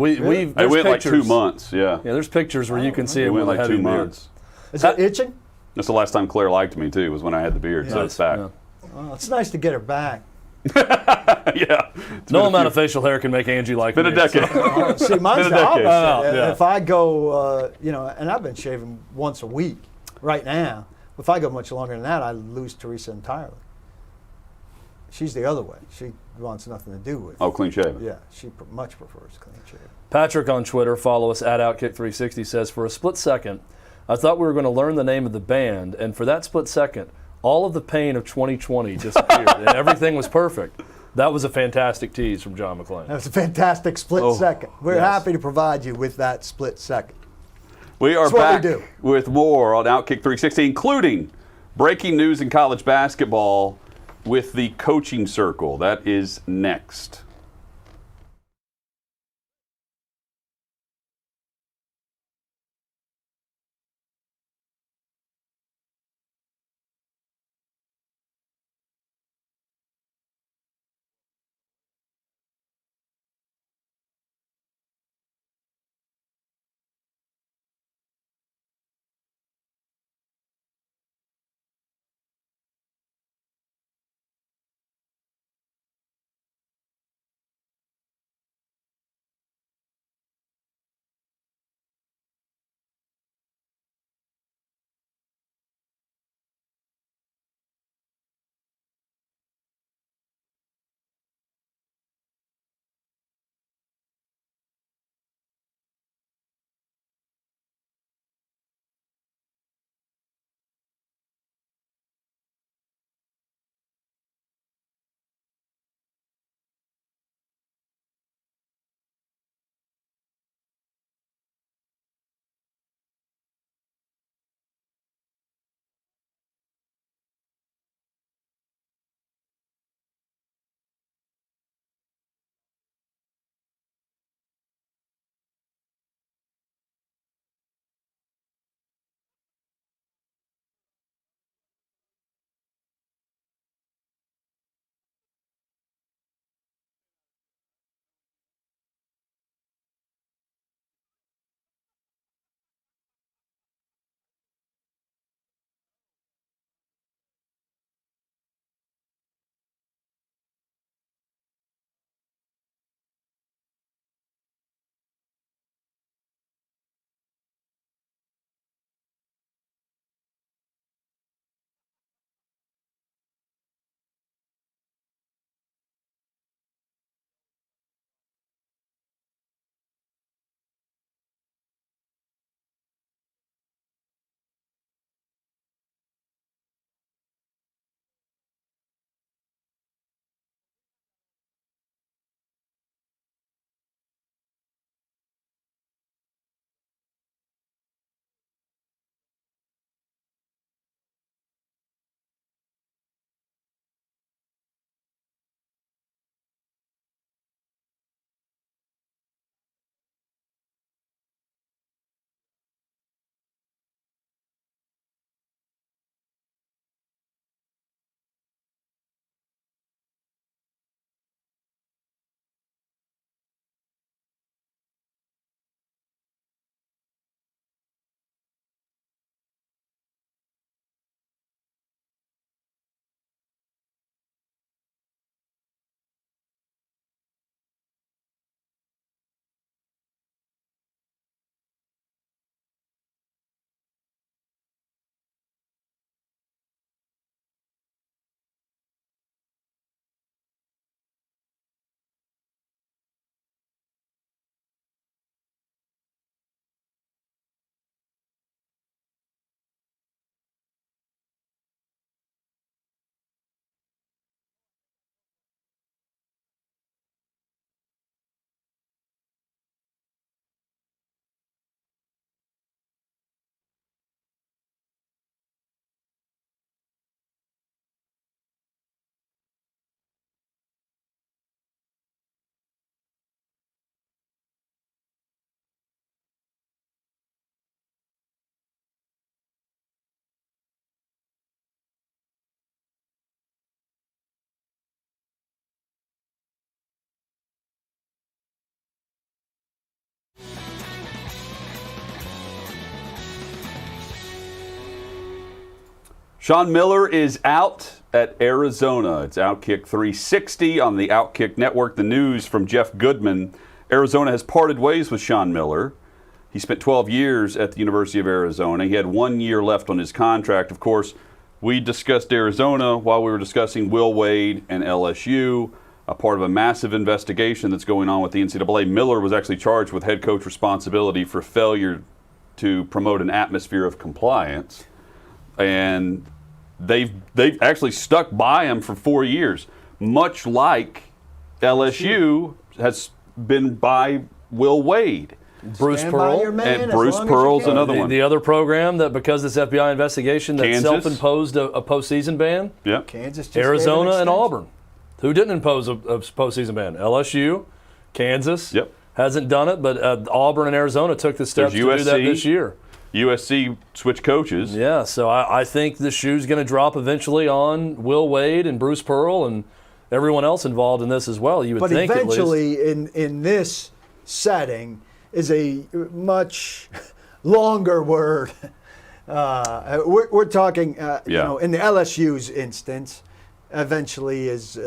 There's went like pictures. 2 months. Yeah, Yeah, there's pictures where you can see it it went with a like heavy 2 beard. months. Is it itching? That's the last time Claire liked me too. Was when I had the beard. So it's back. Yeah. Well, it's nice to get her back. Yeah. No amount of facial hair can make Angie like Been me. a decade. See, mine's Been a the decade. opposite. Yeah. If I go, and I've been shaving once a week right now. If I go much longer than that, I lose Teresa entirely. She's the other way. She wants nothing to do with it. Oh, clean shaven. Yeah, she much prefers clean shave. Patrick on Twitter, follow us at OutKick360, says, for a split second, I thought we were going to learn the name of the band, and for that split second, all of the pain of 2020 disappeared, and everything was perfect. That was a fantastic tease from John McClain. That was a fantastic split second. We're happy to provide you with that split second. We are That's what back we do. with more on OutKick 360, including breaking news in college basketball with the coaching circle. That is next. Sean Miller is out at Arizona. It's OutKick 360 on the OutKick network. The news from Jeff Goodman. Arizona has parted ways with Sean Miller. He spent 12 years at the University of Arizona. He had 1 year left on his contract. Of course, we discussed Arizona while we were discussing Will Wade and LSU, a part of a massive investigation that's going on with the NCAA. Miller was actually charged with head coach responsibility for failure to promote an atmosphere of compliance. And they've actually stuck by him for 4 years, much like LSU has been by Will Wade. Bruce Stand by Pearl. your man And as Bruce long as Pearl's you can. another one. The other program that, because this FBI investigation, that Kansas. self-imposed a postseason ban. Yeah. Kansas just gave an Arizona and extension. Auburn. Who didn't impose a postseason ban? LSU, Kansas. Yep. Hasn't done it, but Auburn and Arizona took the steps to do that USC. this year. USC switched coaches. Yeah, so I think the shoe's going to drop eventually on Will Wade and Bruce Pearl and everyone else involved in this as well. You would But think eventually, in this setting, is a much longer word. We're talking, you know, in the LSU's instance, eventually is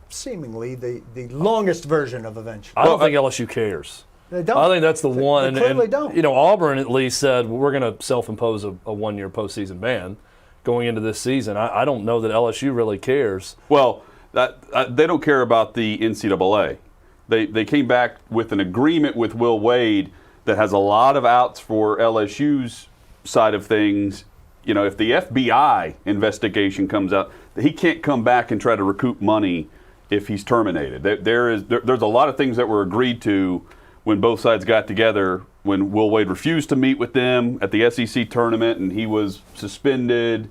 seemingly the longest version of eventually. I don't think LSU cares. They don't. I think that's the one. They clearly don't. You know, Auburn at least said we're going to self-impose a 1 year postseason ban going into this season. I don't know that LSU really cares. Well, they don't care about the NCAA. They came back with an agreement with Will Wade that has a lot of outs for LSU's side of things. You know, if the FBI investigation comes out, he can't come back and try to recoup money if he's terminated. There's a lot of things that were agreed to when both sides got together, when Will Wade refused to meet with them at the SEC tournament and he was suspended.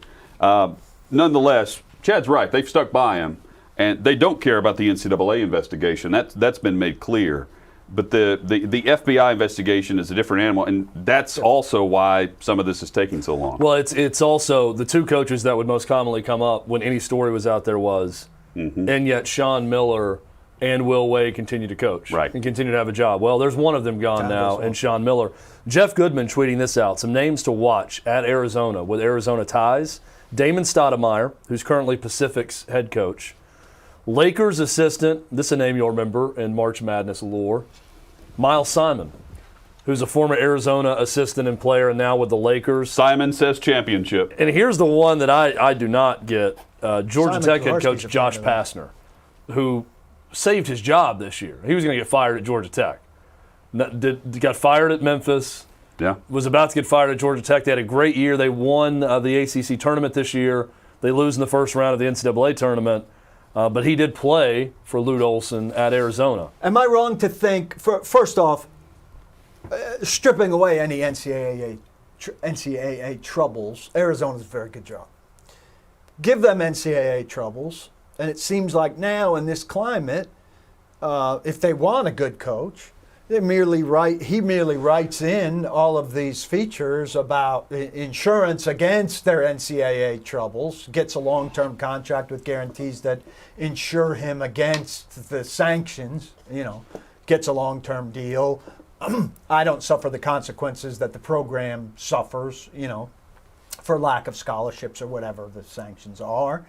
Nonetheless, Chad's right. They've stuck by him. And they don't care about the NCAA investigation. That's been made clear. But the FBI investigation is a different animal, and that's also why some of this is taking so long. Well, it's also the two coaches that would most commonly come up when any story was out there was, and yet Sean Miller and Will Wade continue to coach and continue to have a job. Well, there's one of them gone now, and Sean Miller. Jeff Goodman tweeting this out, some names to watch at Arizona with Arizona ties. Damon Stoudemire, who's currently Pacific's head coach. Lakers assistant, this is a name you'll remember in March Madness lore, Miles Simon, who's a former Arizona assistant and player and now with the Lakers. Simon says championship. And here's the one that I do not get. Georgia Simon Tech head Kowarski's coach a fan Josh of that. Pastner, who saved his job this year. He was going to get fired at Georgia Tech. Got fired at Memphis. Yeah. Was about to get fired at Georgia Tech. They had a great year. They won the ACC tournament this year. They lose in the first round of the NCAA tournament. But he did play for Lute Olson at Arizona. Am I wrong to think, first off, stripping away any NCAA troubles, Arizona's a very good job. Give them NCAA troubles, and it seems like now in this climate, if they want a good coach, he merely writes in all of these features about insurance against their NCAA troubles, gets a long-term contract with guarantees that insure him against the sanctions, you know, gets a long-term deal. I don't suffer the consequences that the program suffers, you know, for lack of scholarships or whatever the sanctions are.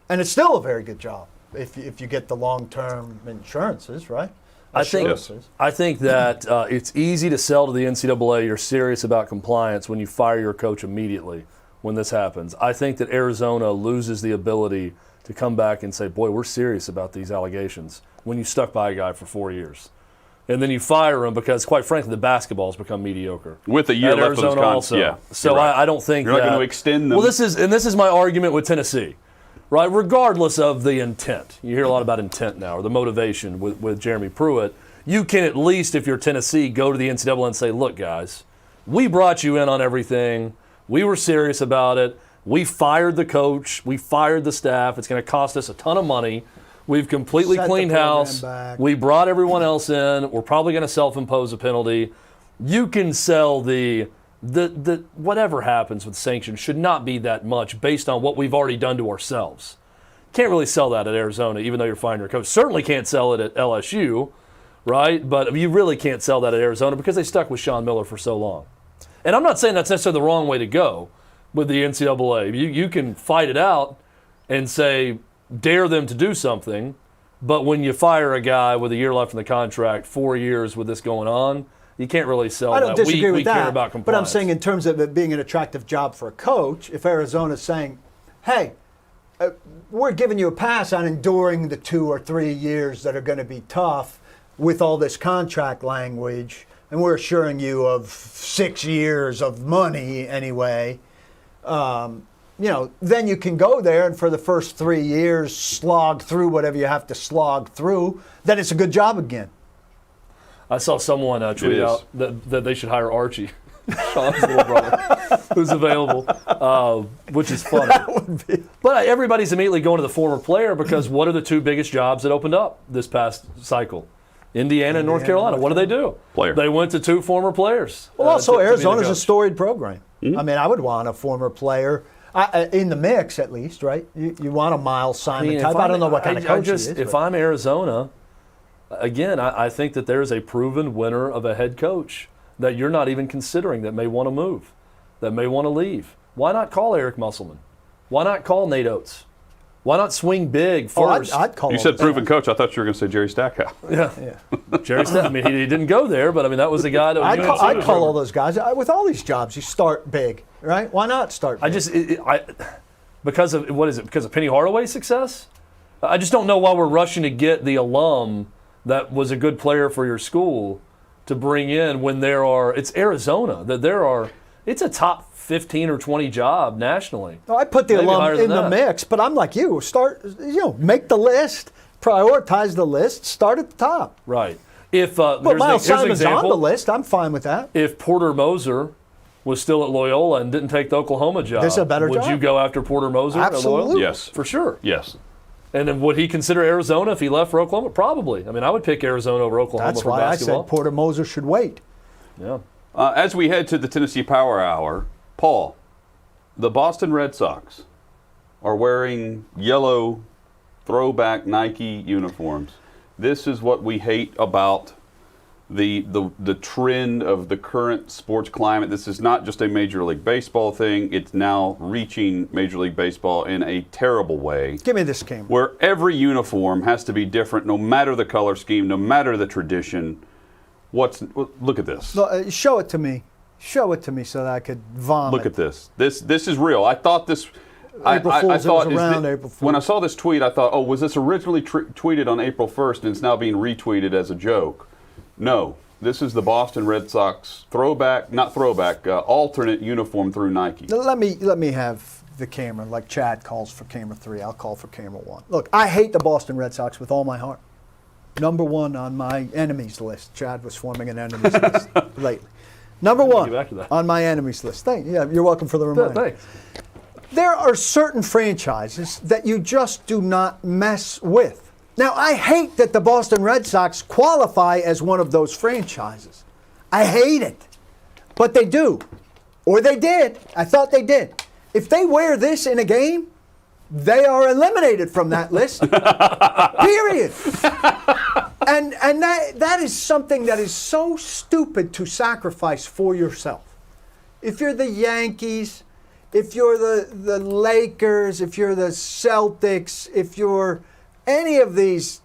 And it's still a very good job if you get the long-term insurances, right? I think that it's easy to sell to the NCAA you're serious about compliance when you fire your coach immediately when this happens. I think that Arizona loses the ability to come back and say, boy, we're serious about these allegations when you stuck by a guy for 4 years. And then you fire him because, quite frankly, the basketball's become mediocre. With a year at left Arizona on his contract. also. Yeah, So right. I don't think you're that. not going to extend them. Well, this is my argument with Tennessee. Right, regardless of the intent. You hear a lot about intent now, or the motivation with Jeremy Pruitt. You can at least, if you're Tennessee, go to the NCAA and say, look, guys, we brought you in on everything. We were serious about it. We fired the coach. We fired the staff. It's going to cost us a ton of money. We've completely Set the cleaned program house. back. We brought everyone else in. We're probably going to self-impose a penalty. You can sell the whatever happens with sanctions should not be that much based on what we've already done to ourselves. Can't really sell that at Arizona, even though you're firing your coach. Certainly can't sell it at LSU, right? But you really can't sell that at Arizona because they stuck with Sean Miller for so long. And I'm not saying that's necessarily the wrong way to go, with the NCAA. You can fight it out and say, dare them to do something, but when you fire a guy with a year left in the contract, 4 years with this going on, you can't really sell that. I don't disagree with we that, care about compliance. but I'm saying in terms of it being an attractive job for a coach, if Arizona's saying, hey, we're giving you a pass on enduring the 2 or 3 years that are going to be tough with all this contract language, and we're assuring you of 6 years of money anyway, then you can go there and for the first 3 years slog through whatever you have to slog through, then it's a good job again. I saw someone tweet out that they should hire Archie, Sean's little brother, who's available, which is funny. But everybody's immediately going to the former player because what are the 2 biggest jobs that opened up this past cycle? Indiana and North Carolina. What do they do? Player. They went to 2 former players. Well, also, to Arizona's a storied program. I mean, I would want a former player in the mix at least, right? You want a Miles Simon type. I don't know what kind of coach he is. If I'm Arizona, again, I think that there's a proven winner of a head coach that you're not even considering that may want to move, that may want to leave. Why not call Eric Musselman? Why not call Nate Oates? Why not swing big first? I'd call you him said proven coach. I thought you were going to say Jerry Stackhouse. Yeah. Jerry Stackhouse. I mean, he didn't go there, but I mean, that was the guy that was I'd call all those guys. With all these jobs, you start big, right? Why not start big? Because of, what is it, because of Penny Hardaway's success? I just don't know why we're rushing to get the alum that was a good player for your school to bring in when it's Arizona, it's a top 15 or 20 job nationally. No, I put the Maybe alum in the mix, but I'm like you. Make the list, prioritize the list, start at the top. Right. If But Miles Simon's on the list, I'm fine with that. If Porter Moser was still at Loyola and didn't take the Oklahoma job, this is a better would job. you go after Porter Moser at Loyola? Absolutely. Yes. For sure. Yes. And then would he consider Arizona if he left for Oklahoma? Probably. I mean, I would pick Arizona over Oklahoma That's for why basketball. I said Porter Moser should wait. Yeah. As we head to the Tennessee Power Hour, Paul, the Boston Red Sox are wearing yellow throwback Nike uniforms. This is what we hate about the trend of the current sports climate. This is not just a Major League Baseball thing. It's now reaching Major League Baseball in a terrible way. Give me this camera. Where every uniform has to be different, no matter the color scheme, no matter the tradition. Look at this. Show it to me. Show it to me so that I could vomit. Look at this. This is real. I thought this. April Fool's, it was around April Fool's. When I saw this tweet, I thought, oh, was this originally tweeted on April 1st and it's now being retweeted as a joke? No. This is the Boston Red Sox alternate uniform through Nike. Let me have the camera, like Chad calls for camera 3. I'll call for camera 1. Look, I hate the Boston Red Sox with all my heart. Number 1 on my enemies list. Chad was forming an enemies list lately. Number 1 on my enemies list. You're welcome for the reminder. Thanks. There are certain franchises that you just do not mess with. Now, I hate that the Boston Red Sox qualify as one of those franchises. I hate it. But they do. Or they did. I thought they did. If they wear this in a game, they are eliminated from that list. Period. And that is something that is so stupid to sacrifice for yourself. If you're the Yankees, if you're the Lakers, if you're the Celtics, if you're any of these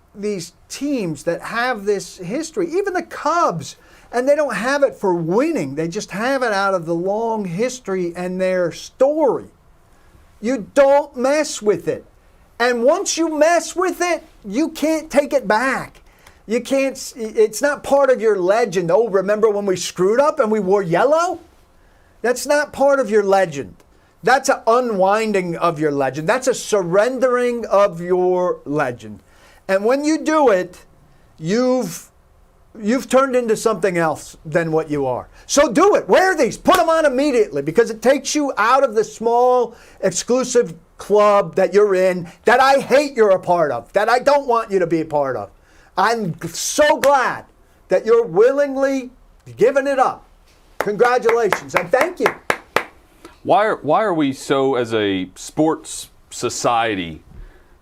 teams that have this history, even the Cubs, and they don't have it for winning, they just have it out of the long history and their story. You don't mess with it. And once you mess with it, you can't take it back. You can't, it's not part of your legend. Oh, remember when we screwed up and we wore yellow? That's not part of your legend. That's an unwinding of your legend. That's a surrendering of your legend. And when you do it, you've turned into something else than what you are. So do it. Wear these. Put them on immediately because it takes you out of the small, exclusive club that you're in that I hate you're a part of, that I don't want you to be a part of. I'm so glad that you're willingly giving it up. Congratulations and thank you. Why are we so, as a sports society,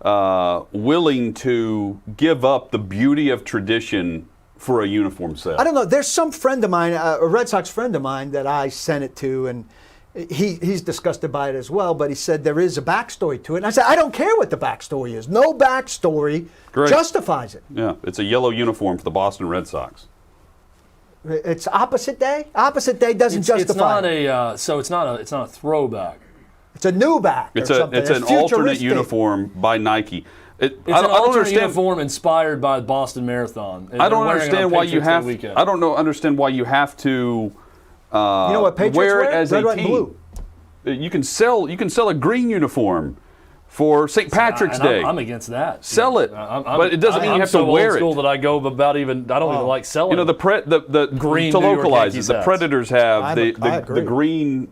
willing to give up the beauty of tradition for a uniform set? I don't know. There's some friend of mine, a Red Sox friend of mine, that I sent it to, and he's disgusted by it as well, but he said there is a backstory to it. And I said, I don't care what the backstory is. No backstory justifies it. Yeah, it's a yellow uniform for the Boston Red Sox. It's opposite day. Opposite day doesn't justify. It's not a throwback. It's a new back. It's It's an alternate uniform by Nike. It's an alternate uniform inspired by the Boston Marathon. I don't understand why you have. I don't understand why you have to. You know what Patriots wear it as red, a white, team. and blue. You can sell a green uniform for St. Patrick's Day. I'm against that. Sell it, but it doesn't mean you have to wear it. I'm so old school that I go about even. I don't even like selling. You know the green to New York localize Yankees it. The Predators have the agree. green.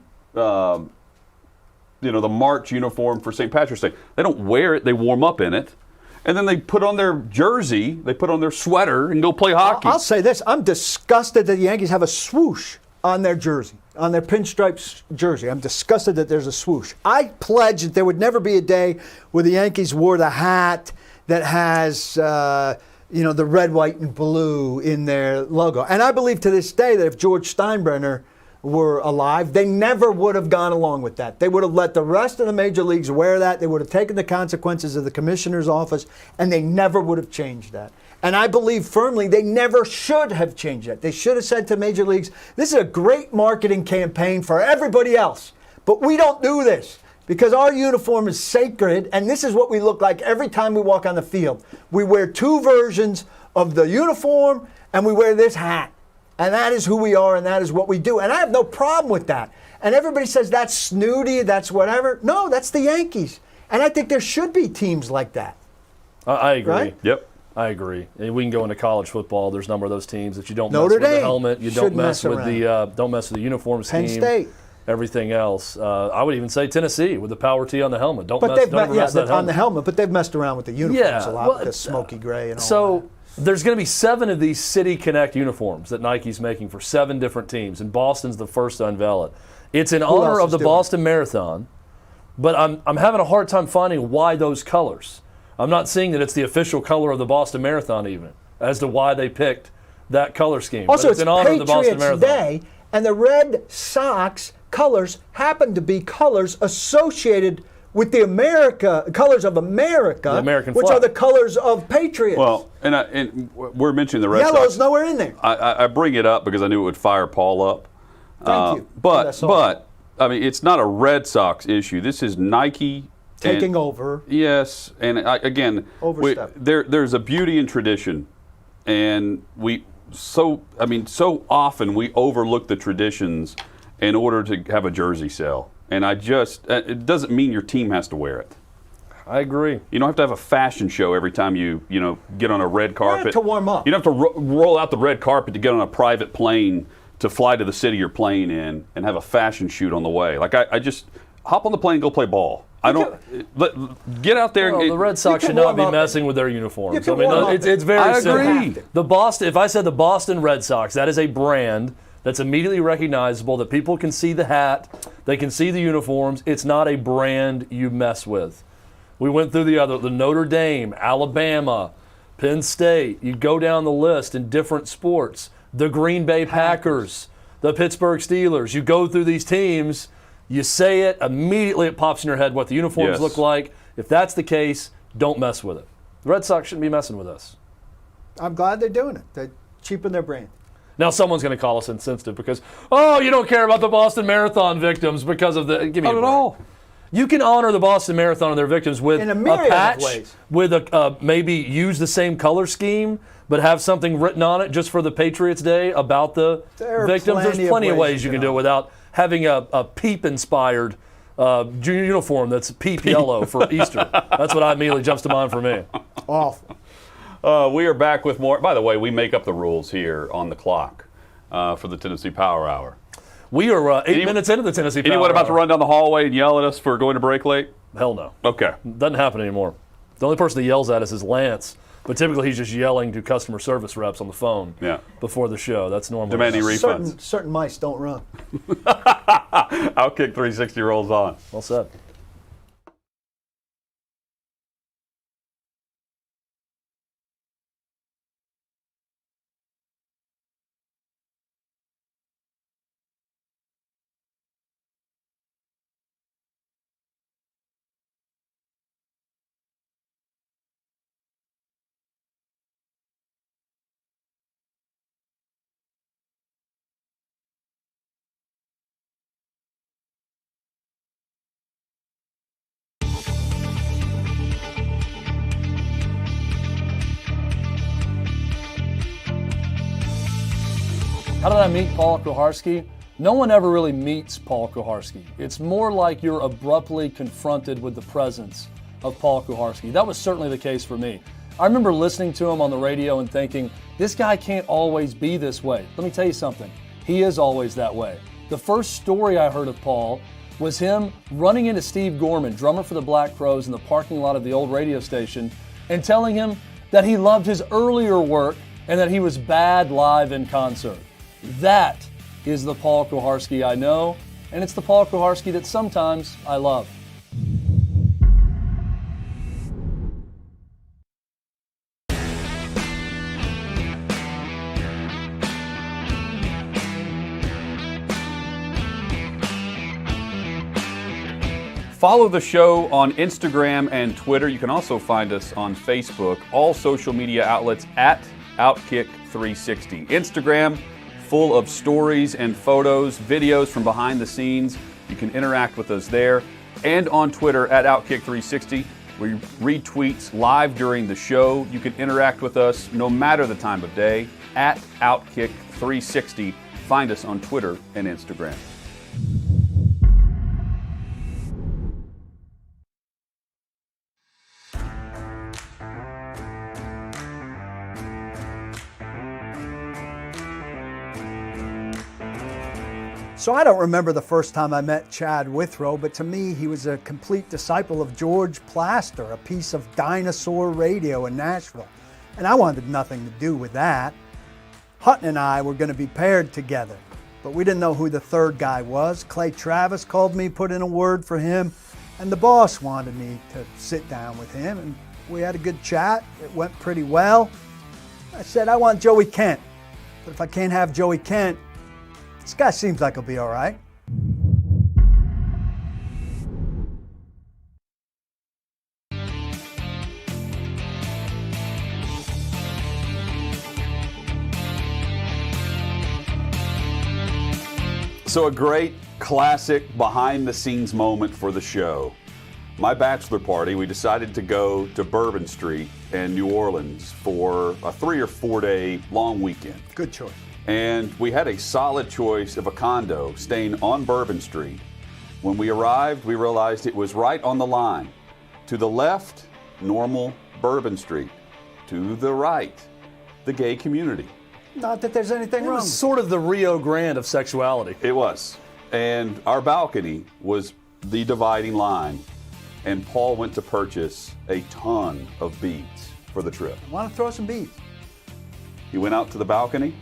The March uniform for St. Patrick's Day. They don't wear it. They warm up in it. And then they put on their jersey, they put on their sweater, and go play hockey. I'll say this. I'm disgusted that the Yankees have a swoosh on their jersey, on their pinstripes jersey. I'm disgusted that there's a swoosh. I pledge that there would never be a day where the Yankees wore the hat that has, the red, white, and blue in their logo. And I believe to this day that if George Steinbrenner were alive, they never would have gone along with that. They would have let the rest of the major leagues wear that. They would have taken the consequences of the commissioner's office, and they never would have changed that. And I believe firmly they never should have changed that. They should have said to major leagues, this is a great marketing campaign for everybody else, but we don't do this because our uniform is sacred, and this is what we look like every time we walk on the field. We wear two versions of the uniform, and we wear this hat. And that is who we are, and that is what we do. And I have no problem with that. And everybody says that's snooty, that's whatever. No, that's the Yankees. And I think there should be teams like that. I agree. Right? Yep. I agree. And we can go into college football. There's a number of those teams that you don't Notre mess with Dame the helmet. You don't mess with the uniform scheme. Penn State. Everything else. I would even say Tennessee with the power T on the helmet. Don't ever mess that helmet. On the helmet, but they've messed around with the uniforms a lot with the smoky gray and all that. There's going to be 7 of these City Connect uniforms that Nike's making for 7 different teams, and Boston's the first to unveil it. It's in honor of the Boston Marathon, but I'm having a hard time finding why those colors. I'm not seeing that it's the official color of the Boston Marathon even, as to why they picked that color scheme. Also, it's in honor of the Boston Patriots Marathon. Day, and the Red Sox colors happen to be colors associated with the colors of America, the American which flag. are the colors of Patriots. Well, and we're mentioning the Red Sox. Yellow's nowhere in there. I bring it up because I knew it would fire Paul up. Thank you. But I mean, it's not a Red Sox issue. This is Nike taking over. Yes, and there's a beauty in tradition, and so often we overlook the traditions in order to have a jersey sale. And it doesn't mean your team has to wear it. I agree. You don't have to have a fashion show every time you get on a red carpet. To warm up. You don't have to roll out the red carpet to get on a private plane to fly to the city you're playing in and have a fashion shoot on the way. Like I just hop on the plane and go play ball. Get out there. Well, the Red Sox should not be messing with their uniforms. It's very I simple. agree. If I said the Boston Red Sox, that is a brand that's immediately recognizable, that people can see the hat, they can see the uniforms. It's not a brand you mess with. We went through the Notre Dame, Alabama, Penn State. You go down the list in different sports. The Green Bay Packers, the Pittsburgh Steelers. You go through these teams, you say it, immediately it pops in your head what the uniforms look like. If that's the case, don't mess with it. The Red Sox shouldn't be messing with us. I'm glad they're doing it. They cheapen their brand. Now someone's going to call us insensitive because, you don't care about the Boston Marathon victims because of the. Give me Not at all. You can honor the Boston Marathon and their victims with in a patch, ways. with maybe use the same color scheme, but have something written on it just for the Patriots Day about the victims. There's plenty of ways you can do it without having a Peep-inspired uniform that's peep yellow for Easter. That's what immediately jumps to mind for me. Awful. We are back with more. By the way, we make up the rules here on the clock for the Tennessee Power Hour. We are 8 minutes into the Tennessee Power Anyone about Hour. to run down the hallway and yell at us for going to break late? Hell no. Okay. Doesn't happen anymore. The only person that yells at us is Lance, but typically he's just yelling to customer service reps on the phone before the show. That's normal. Demanding refunds. Certain mice don't run. OutKick 360 rolls on. Well said. How did I meet Paul Kuharsky? No one ever really meets Paul Kuharsky. It's more like you're abruptly confronted with the presence of Paul Kuharsky. That was certainly the case for me. I remember listening to him on the radio and thinking, this guy can't always be this way. Let me tell you something. He is always that way. The first story I heard of Paul was him running into Steve Gorman, drummer for the Black Crowes, in the parking lot of the old radio station, and telling him that he loved his earlier work and that he was bad live in concert. That is the Paul Kuharsky I know, and it's the Paul Kuharsky that sometimes I love. Follow the show on Instagram and Twitter. You can also find us on Facebook, all social media outlets at OutKick 360. Instagram, full of stories and photos, videos from behind the scenes. You can interact with us there. And on Twitter at OutKick 360. We read tweets live during the show. You can interact with us no matter the time of day at OutKick 360. Find us on Twitter and Instagram. So I don't remember the first time I met Chad Withrow, but to me, he was a complete disciple of George Plaster, a piece of dinosaur radio in Nashville. And I wanted nothing to do with that. Hutton and I were going to be paired together, but we didn't know who the third guy was. Clay Travis called me, put in a word for him, and the boss wanted me to sit down with him, and we had a good chat. It went pretty well. I said, I want Joey Kent, but if I can't have Joey Kent, this guy seems like he'll be all right. So a great classic behind-the-scenes moment for the show. My bachelor party, we decided to go to Bourbon Street in New Orleans for a 3 or 4 day long weekend. Good choice. And we had a solid choice of a condo staying on Bourbon Street. When we arrived, we realized it was right on the line. To the left, normal Bourbon Street. To the right, the gay community. Not that there's anything It wrong. was sort of the Rio Grande of sexuality. It was. And our balcony was the dividing line. And Paul went to purchase a ton of beads for the trip. I want to throw some beads. He went out to the balcony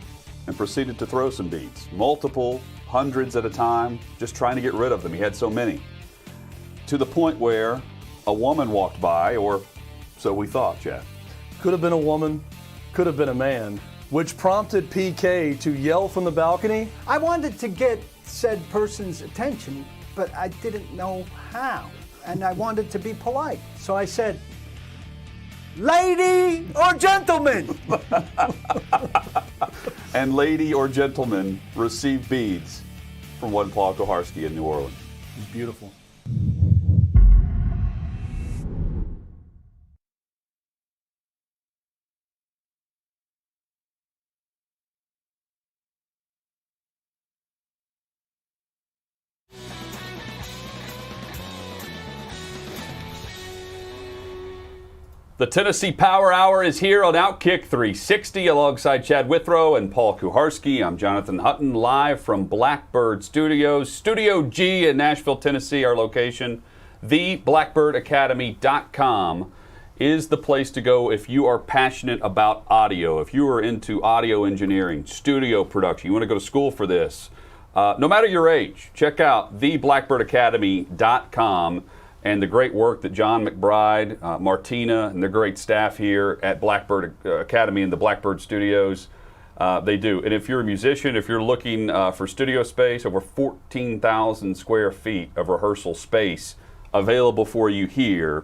and proceeded to throw some beads. Multiple, hundreds at a time, just trying to get rid of them. He had so many. To the point where a woman walked by, or so we thought, Chad. Could have been a woman, could have been a man, which prompted PK to yell from the balcony. I wanted to get said person's attention, but I didn't know how. And I wanted to be polite. So I said, lady or gentleman? And lady or gentleman received beads from one Paul Kuharsky in New Orleans. Beautiful. The Tennessee Power Hour is here on OutKick 360 alongside Chad Withrow and Paul Kuharsky. I'm Jonathan Hutton, live from Blackbird Studios, Studio G in Nashville, Tennessee, our location. TheBlackbirdAcademy.com is the place to go if you are passionate about audio, if you are into audio engineering, studio production, you want to go to school for this. No matter your age, check out TheBlackbirdAcademy.com. and the great work that John McBride, Martina, and the great staff here at Blackbird Academy and the Blackbird Studios, they do. And if you're a musician, if you're looking for studio space, over 14,000 square feet of rehearsal space available for you here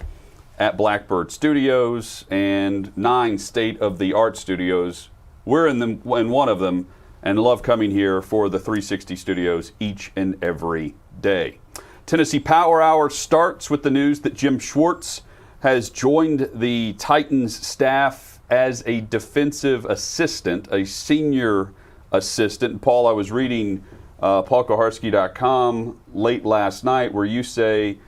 at Blackbird Studios, and 9 state-of-the-art studios. We're in one of them, and love coming here for the 360 studios each and every day. Tennessee Power Hour starts with the news that Jim Schwartz has joined the Titans staff as a defensive assistant, a senior assistant. And Paul, I was reading paulkoharski.com late last night where you say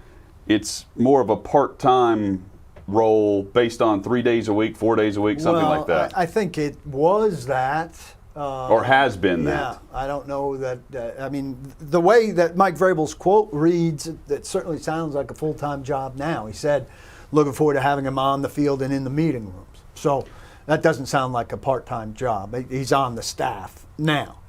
it's more of a part-time role based on 3 days a week, 4 days a week, something like that. I think it was that. Or has been that. Yeah, I don't know that. I mean, the way that Mike Vrabel's quote reads, it certainly sounds like a full-time job now. He said, looking forward to having him on the field and in the meeting rooms. So that doesn't sound like a part-time job. He's on the staff now.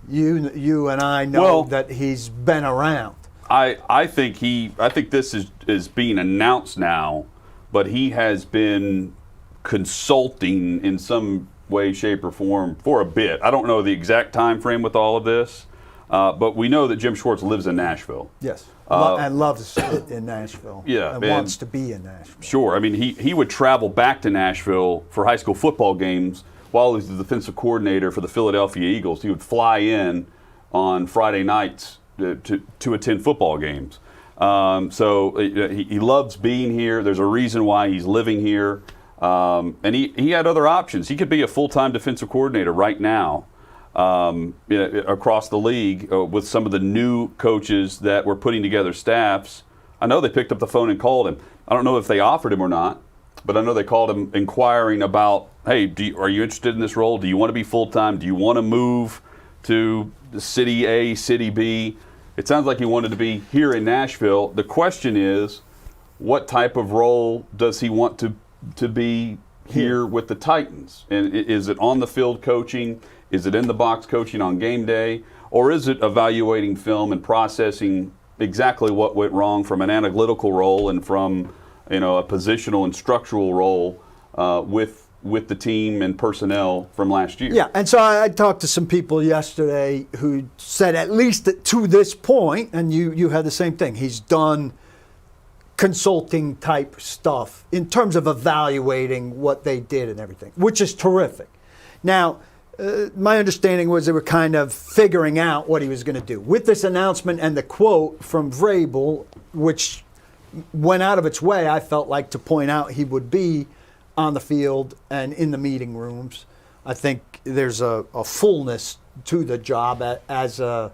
You and I know that he's been around. I think this is being announced now, but he has been consulting in some way, shape, or form for a bit. I don't know the exact time frame with all of this, but we know that Jim Schwartz lives in Nashville. Yes, and loves it in Nashville. Yeah, and wants to be in Nashville. Sure. I mean, he would travel back to Nashville for high school football games while he was the defensive coordinator for the Philadelphia Eagles. He would fly in on Friday nights to attend football games. So he loves being here. There's a reason why he's living here. And he had other options. He could be a full-time defensive coordinator right now across the league with some of the new coaches that were putting together staffs. I know they picked up the phone and called him. I don't know if they offered him or not, but I know they called him inquiring about, hey, are you interested in this role? Do you want to be full-time? Do you want to move to City A, City B? It sounds like he wanted to be here in Nashville. The question is, what type of role does he want to be here with the Titans? And is it on the field coaching? Is it in the box coaching on game day? Or is it evaluating film and processing exactly what went wrong from an analytical role and from a positional and structural role with the team and personnel from last year? Yeah, and so I talked to some people yesterday who said at least to this point, and you had the same thing, he's done consulting type stuff in terms of evaluating what they did and everything, which is terrific. Now, my understanding was they were kind of figuring out what he was going to do. With this announcement and the quote from Vrabel, which went out of its way, I felt like, to point out he would be on the field and in the meeting rooms. I think there's a fullness to the job as a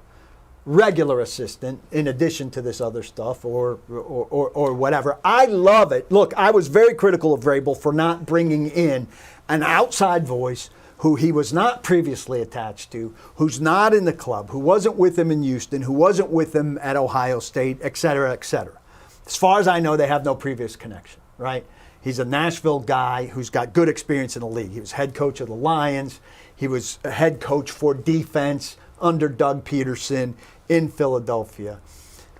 regular assistant in addition to this other stuff or whatever. I love it. Look, I was very critical of Vrabel for not bringing in an outside voice who he was not previously attached to, who's not in the club, who wasn't with him in Houston, who wasn't with him at Ohio State, et cetera, et cetera. As far as I know, they have no previous connection, right? He's a Nashville guy who's got good experience in the league. He was head coach of the Lions. He was a head coach for defense under Doug Peterson in Philadelphia.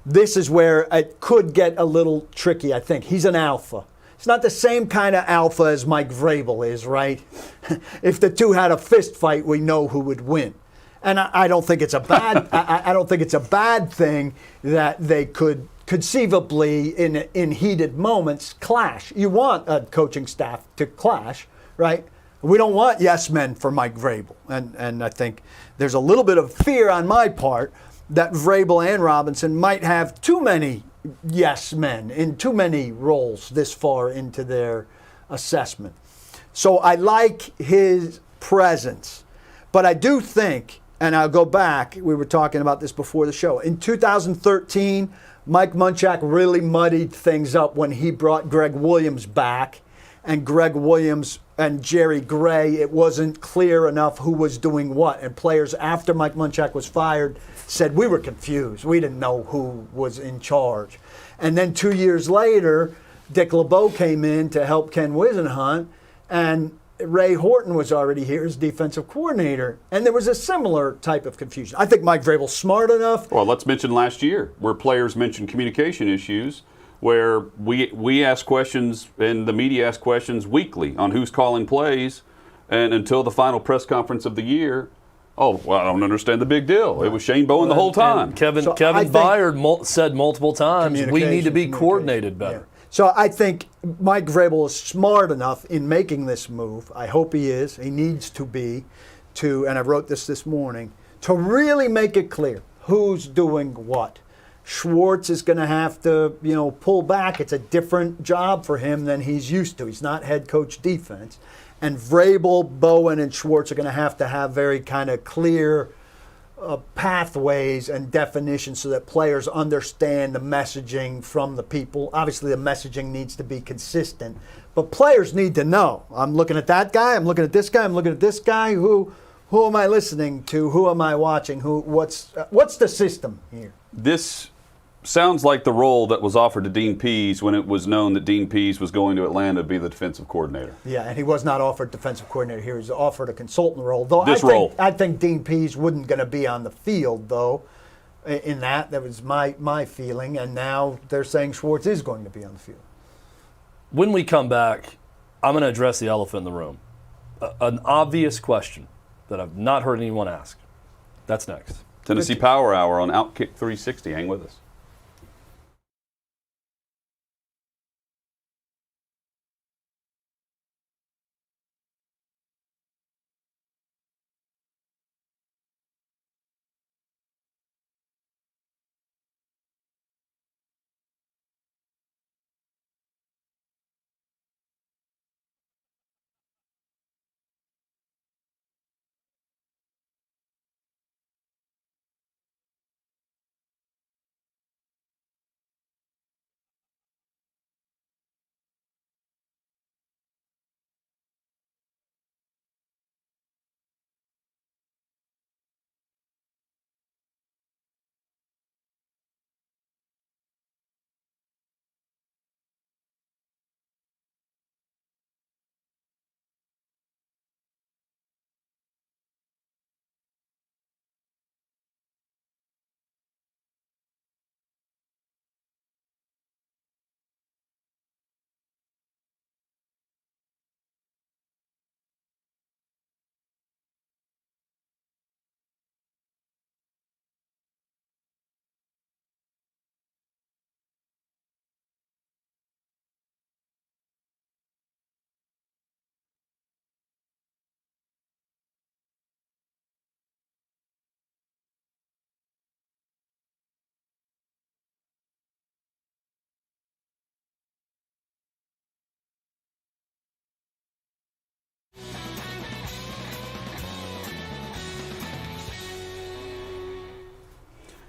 This is where it could get a little tricky, I think. He's an alpha. It's not the same kind of alpha as Mike Vrabel is, right? If the two had a fist fight, we know who would win. And I don't think it's a bad. I don't think it's a bad thing that they could conceivably, in heated moments, clash. You want a coaching staff to clash, right? We don't want yes men for Mike Vrabel, and I think there's a little bit of fear on my part that Vrabel and Robinson might have too many yes men in too many roles this far into their assessment. So I like his presence, but I do think, and I'll go back, we were talking about this before the show, in 2013, Mike Munchak really muddied things up when he brought Greg Williams back, and Greg Williams and Jerry Gray, it wasn't clear enough who was doing what, and players after Mike Munchak was fired said, we were confused. We didn't know who was in charge. And then 2 years later, Dick LeBeau came in to help Ken Wisenhunt, and Ray Horton was already here as defensive coordinator. And there was a similar type of confusion. I think Mike Vrabel's smart enough. Well, let's mention last year where players mentioned communication issues, where we ask questions and the media asks questions weekly on who's calling plays, and until the final press conference of the year, oh, well, I don't understand the big deal. It was Shane Bowen the whole time. And Kevin Byard said multiple times, we need to be coordinated better. Yeah. So I think Mike Vrabel is smart enough in making this move. I hope he is. He needs to be, and I wrote this morning, to really make it clear who's doing what. Schwartz is going to have to, pull back. It's a different job for him than he's used to. He's not head coach defense. And Vrabel, Bowen, and Schwartz are going to have very kind of clear pathways and definitions so that players understand the messaging from the people. Obviously, the messaging needs to be consistent, but players need to know. I'm looking at that guy. I'm looking at this guy. I'm looking at this guy. Who am I listening to? Who am I watching? What's the system here? This sounds like the role that was offered to Dean Pease when it was known that Dean Pease was going to Atlanta to be the defensive coordinator. Yeah, and he was not offered defensive coordinator here. He was offered a consultant role. Though I think Dean Pease wasn't going to be on the field, though, in that. That was my feeling, and now they're saying Schwartz is going to be on the field. When we come back, I'm going to address the elephant in the room. An obvious question that I've not heard anyone ask. That's next. Tennessee Power Hour on OutKick 360. Hang with us.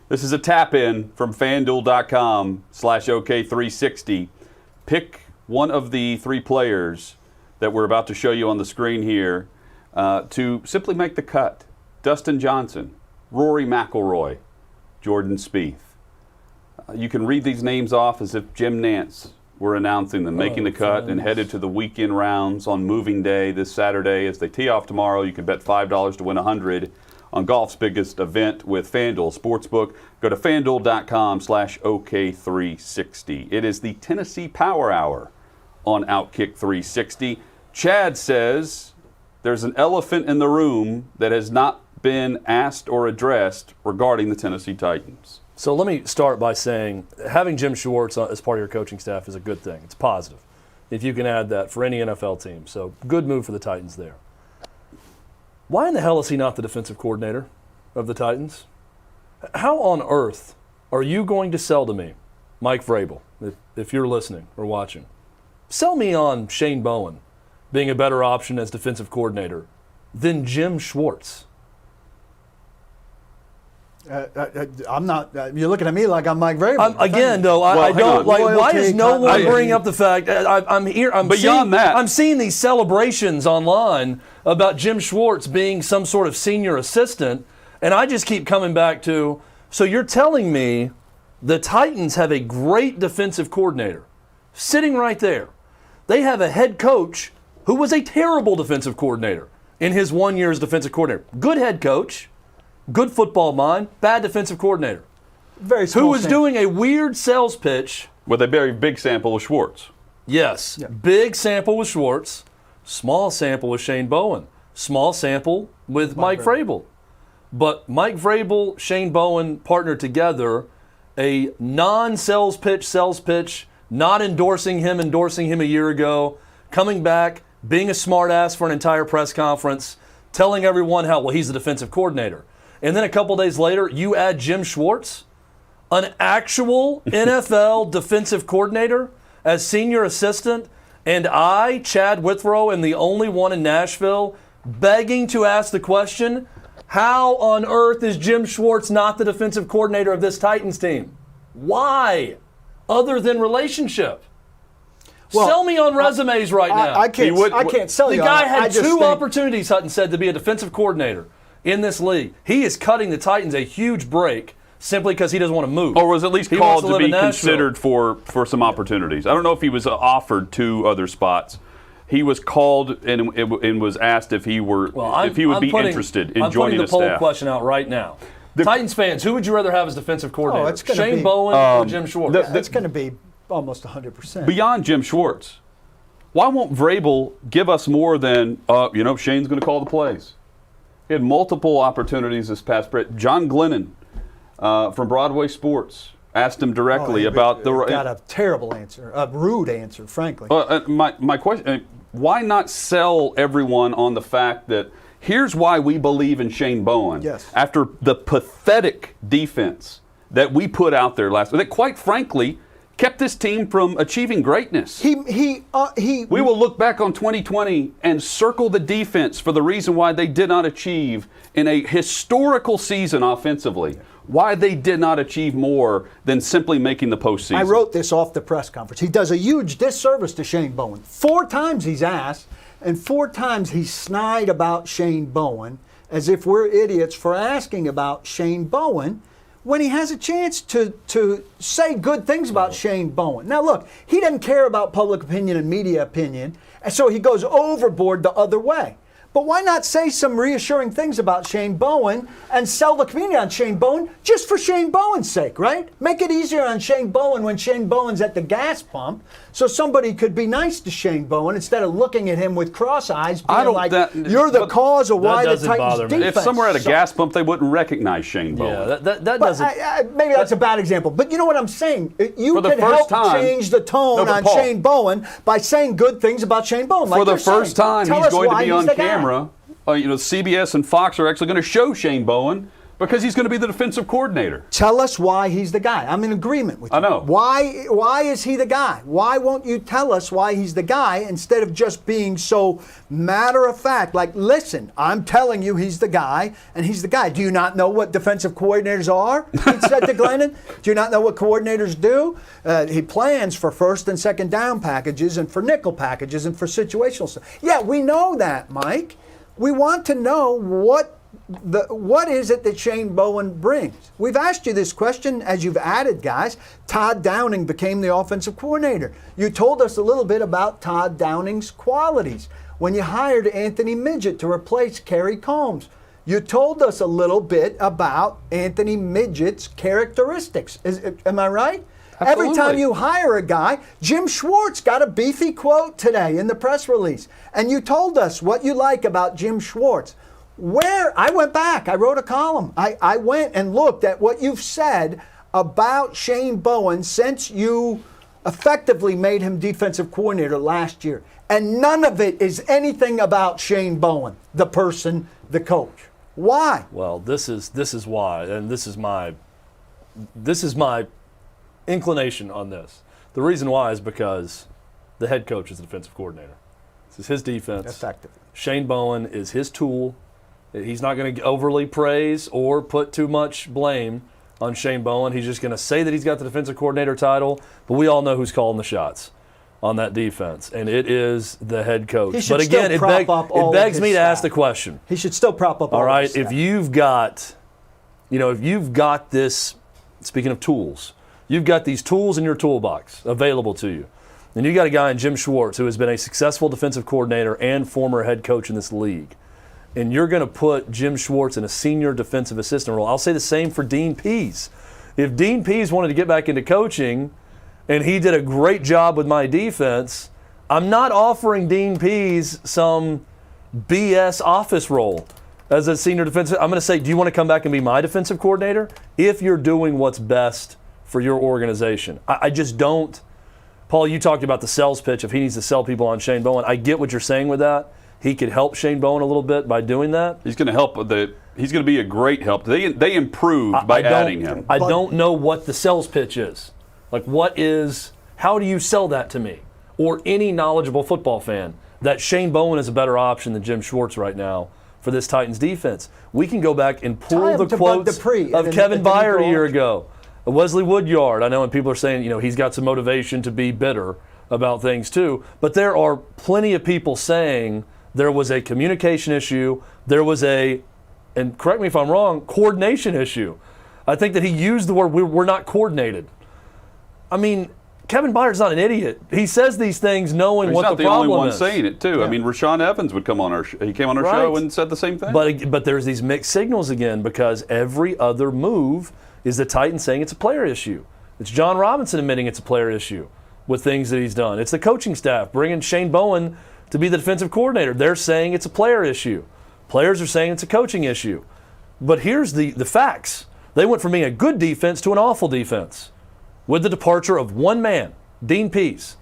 This is a tap-in from FanDuel.com/OK360. Pick one of the three players that we're about to show you on the screen here to simply make the cut. Dustin Johnson, Rory McIlroy, Jordan Spieth. You can read these names off as if Jim Nantz were announcing them, making the cut and headed to the weekend rounds on moving day this Saturday. As they tee off tomorrow, you can bet $5 to win $100 on golf's biggest event with FanDuel Sportsbook. Go to FanDuel.com/OK360. It is the Tennessee Power Hour on OutKick 360. Chad says there's an elephant in the room that has not been asked or addressed regarding the Tennessee Titans. So let me start by saying having Jim Schwartz as part of your coaching staff is a good thing. It's positive if you can add that for any NFL team. So good move for the Titans there. Why in the hell is he not the defensive coordinator of the Titans? How on earth are you going to sell to me, Mike Vrabel, if you're listening or watching? Sell me on Shane Bowen being a better option as defensive coordinator than Jim Schwartz. I'm not. You're looking at me like I'm Mike Vrabel. Again, though, I don't like. Why is no one bringing up the fact? I'm here. I'm beyond that. I'm seeing these celebrations online about Jim Schwartz being some sort of senior assistant, and I just keep coming back to. So you're telling me the Titans have a great defensive coordinator sitting right there. They have a head coach who was a terrible defensive coordinator in his 1 year as defensive coordinator. Good head coach. Good football mind, bad defensive coordinator. Very small who was sample. doing a weird sales pitch. With a very big sample of Schwartz. Yes, big sample with Schwartz, small sample with Shane Bowen, small sample with Mike Vrabel. But Mike Vrabel, Shane Bowen partnered together, a non-sales pitch, not endorsing him a year ago, coming back, being a smartass for an entire press conference, telling everyone how, well, he's the defensive coordinator. And then a couple days later, you add Jim Schwartz, an actual NFL defensive coordinator, as senior assistant, And I, Chad Withrow, am the only one in Nashville begging to ask the question, how on earth is Jim Schwartz not the defensive coordinator of this Titans team? Why? Other than relationship. Well, sell me on resumes right now. I can't sell the you guy on it. had two opportunities, Hutton said, to be a defensive coordinator in this league. He is cutting the Titans a huge break simply because he doesn't want to move. Or was at least called to be considered for some opportunities. I don't know if he was offered 2 other spots. He was called and was asked if he would be interested in joining the staff. I'm putting the poll question out right now. Titans fans, who would you rather have as defensive coordinator? Shane Bowen or Jim Schwartz? It's going to be almost 100%. Beyond Jim Schwartz, why won't Vrabel give us more than, Shane's going to call the plays? He had multiple opportunities this past break. John Glennon from Broadway Sports asked him directly about the. Got a terrible answer, a rude answer, frankly. My question: why not sell everyone on the fact that here's why we believe in Shane Bowen? Yes. After the pathetic defense that we put out there last, that quite frankly kept this team from achieving greatness. We will look back on 2020 and circle the defense for the reason why they did not achieve in a historical season offensively. Why they did not achieve more than simply making the postseason. I wrote this off the press conference. He does a huge disservice to Shane Bowen. 4 times he's asked, and 4 times he's snide about Shane Bowen, as if we're idiots for asking about Shane Bowen, when he has a chance to say good things about Shane Bowen. Now, look, he doesn't care about public opinion and media opinion, and so he goes overboard the other way. But why not say some reassuring things about Shane Bowen and sell the community on Shane Bowen just for Shane Bowen's sake, right? Make it easier on Shane Bowen when Shane Bowen's at the gas pump so somebody could be nice to Shane Bowen instead of looking at him with cross eyes, being you're the cause of why the Titans defense. If somewhere at a gas pump, they wouldn't recognize Shane Bowen. Yeah, that doesn't. Maybe that's a bad example. But you know what I'm saying? You could help change the tone on Shane Bowen by saying good things about Shane Bowen. For the first time, he's going to be on camera. CBS and Fox are actually going to show Shane Bowen because he's going to be the defensive coordinator. Tell us why he's the guy. I'm in agreement with you. I know. Why is he the guy? Why won't you tell us why he's the guy instead of just being so matter of fact? Like, listen, I'm telling you he's the guy, and he's the guy. Do you not know what defensive coordinators are? He said to Glennon. Do you not know what coordinators do? He plans for first and second down packages and for nickel packages and for situational stuff. Yeah, we know that, Mike. We want to know what is it that Shane Bowen brings. We've asked you this question as you've added guys. Todd Downing became the offensive coordinator. You told us a little bit about Todd Downing's qualities when you hired Anthony Midget to replace Kerry Combs. You told us a little bit about Anthony Midget's characteristics. Am I right? Absolutely. Every time you hire a guy, Jim Schwartz got a beefy quote today in the press release. And you told us what you like about Jim Schwartz. I went back, I wrote a column. I went and looked at what you've said about Shane Bowen since you effectively made him defensive coordinator last year. And none of it is anything about Shane Bowen, the person, the coach. Why? Well, this is why, and this is my inclination on this. The reason why is because the head coach is the defensive coordinator. This is his defense. Effectively. Shane Bowen is his tool. He's not going to overly praise or put too much blame on Shane Bowen. He's just going to say that he's got the defensive coordinator title, but we all know who's calling the shots on that defense, and it is the head coach. But again, it begs me to ask the question. He should still prop up all right, his staff. if you've got this, speaking of tools, you've got these tools in your toolbox available to you. And you got a guy in Jim Schwartz who has been a successful defensive coordinator and former head coach in this league. And you're going to put Jim Schwartz in a senior defensive assistant role. I'll say the same for Dean Pease. If Dean Pease wanted to get back into coaching and he did a great job with my defense, I'm not offering Dean Pease some BS office role as a senior defensive. I'm going to say, do you want to come back and be my defensive coordinator? If you're doing what's best for your organization. I just don't. Paul, you talked about the sales pitch if he needs to sell people on Shane Bowen. I get what you're saying with that. He could help Shane Bowen a little bit by doing that. He's going to help. He's going to be a great help. They improved by adding him. I don't know what the sales pitch is. Like, how do you sell that to me? or any knowledgeable football fan that Shane Bowen is a better option than Jim Schwartz right now for this Titans defense. We can go back and pull the quotes of Kevin Byard a year ago. Wesley Woodyard, I know, and people are saying, he's got some motivation to be bitter about things too, but there are plenty of people saying there was a communication issue, there was and correct me if I'm wrong, coordination issue. I think that he used the word, we're not coordinated. I mean, Kevin Byard's not an idiot. He says these things knowing what the problem is. He's not the only one saying it, too. Yeah. I mean, Rashawn Evans would come on our he came on our show and said the same thing. But there's these mixed signals again, because every other move is the Titans saying it's a player issue. It's John Robinson admitting it's a player issue with things that he's done. It's the coaching staff bringing Shane Bowen to be the defensive coordinator. They're saying it's a player issue. Players are saying it's a coaching issue. But here's the facts. They went from being a good defense to an awful defense with the departure of one man, Dean Pease.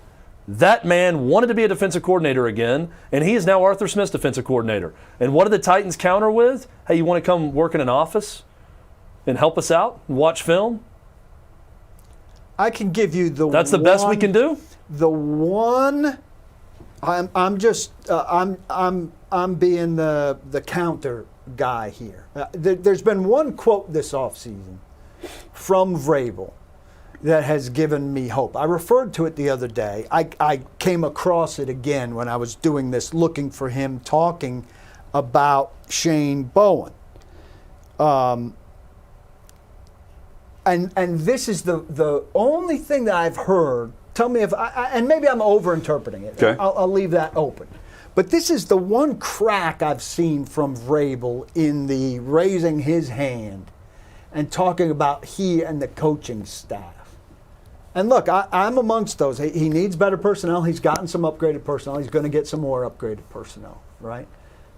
That man wanted to be a defensive coordinator again, and he is now Arthur Smith's defensive coordinator. And what did the Titans counter with? Hey, you want to come work in an office and help us out and watch film? I can give you That's the best we can do? The one, I'm being the counter guy here. There's been one quote this offseason from Vrabel that has given me hope. I referred to it the other day. I came across it again when I was doing this, looking for him talking about Shane Bowen. And this is the only thing that I've heard. Tell me if and maybe I'm overinterpreting it. Okay. I'll leave that open. But this is the one crack I've seen from Vrabel in the raising his hand and talking about he and the coaching staff. And look, I'm amongst those. He needs better personnel. He's gotten some upgraded personnel. He's going to get some more upgraded personnel, right?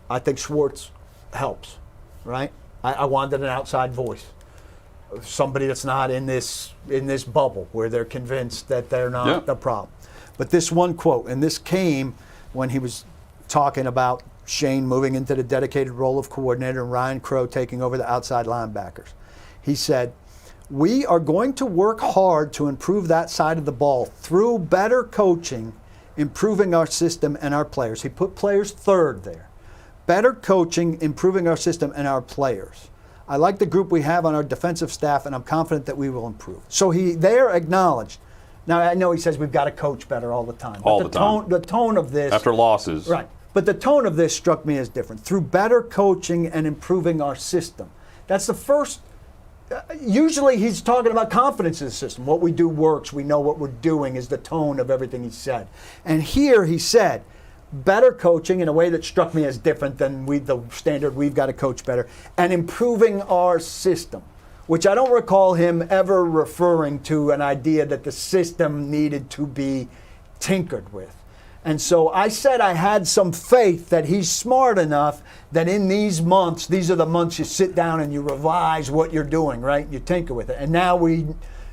I think Schwartz helps, right? I wanted an outside voice. Somebody that's not in this bubble where they're convinced that they're not the problem. But this one quote, and this came when he was talking about Shane moving into the dedicated role of coordinator and Ryan Crow taking over the outside linebackers. He said, "We are going to work hard to improve that side of the ball through better coaching, improving our system and our players." He put players third there. Better coaching, improving our system and our players. I like the group we have on our defensive staff, and I'm confident that we will improve. So he there acknowledged. Now, I know he says we've got to coach better all the time. But the tone of this. After losses. Right. But the tone of this struck me as different. Through better coaching and improving our system. That's the first. Usually he's talking about confidence in the system. What we do works. We know what we're doing is the tone of everything he said. And here he said, better coaching in a way that struck me as different than the standard we've got to coach better, and improving our system, which I don't recall him ever referring to an idea that the system needed to be tinkered with. And so I said I had some faith that he's smart enough that in these months, these are the months you sit down and you revise what you're doing, right? You tinker with it. And now we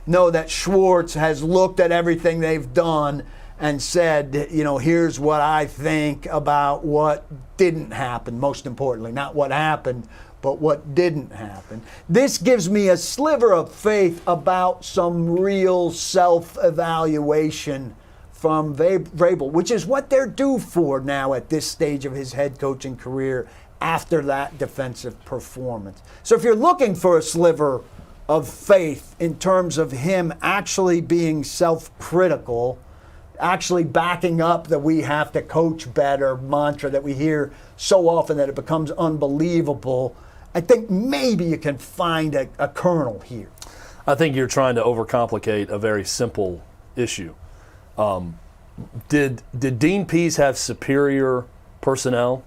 know that Schwartz has looked at everything they've done and said, here's what I think about what didn't happen, most importantly. Not what happened, but what didn't happen. This gives me a sliver of faith about some real self-evaluation from Vrabel, which is what they're due for now at this stage of his head coaching career after that defensive performance. So if you're looking for a sliver of faith in terms of him actually being self-critical, actually backing up that we have to coach better mantra that we hear so often that it becomes unbelievable, I think maybe you can find a kernel here. I think you're trying to overcomplicate a very simple issue. Did Dean Pease have superior personnel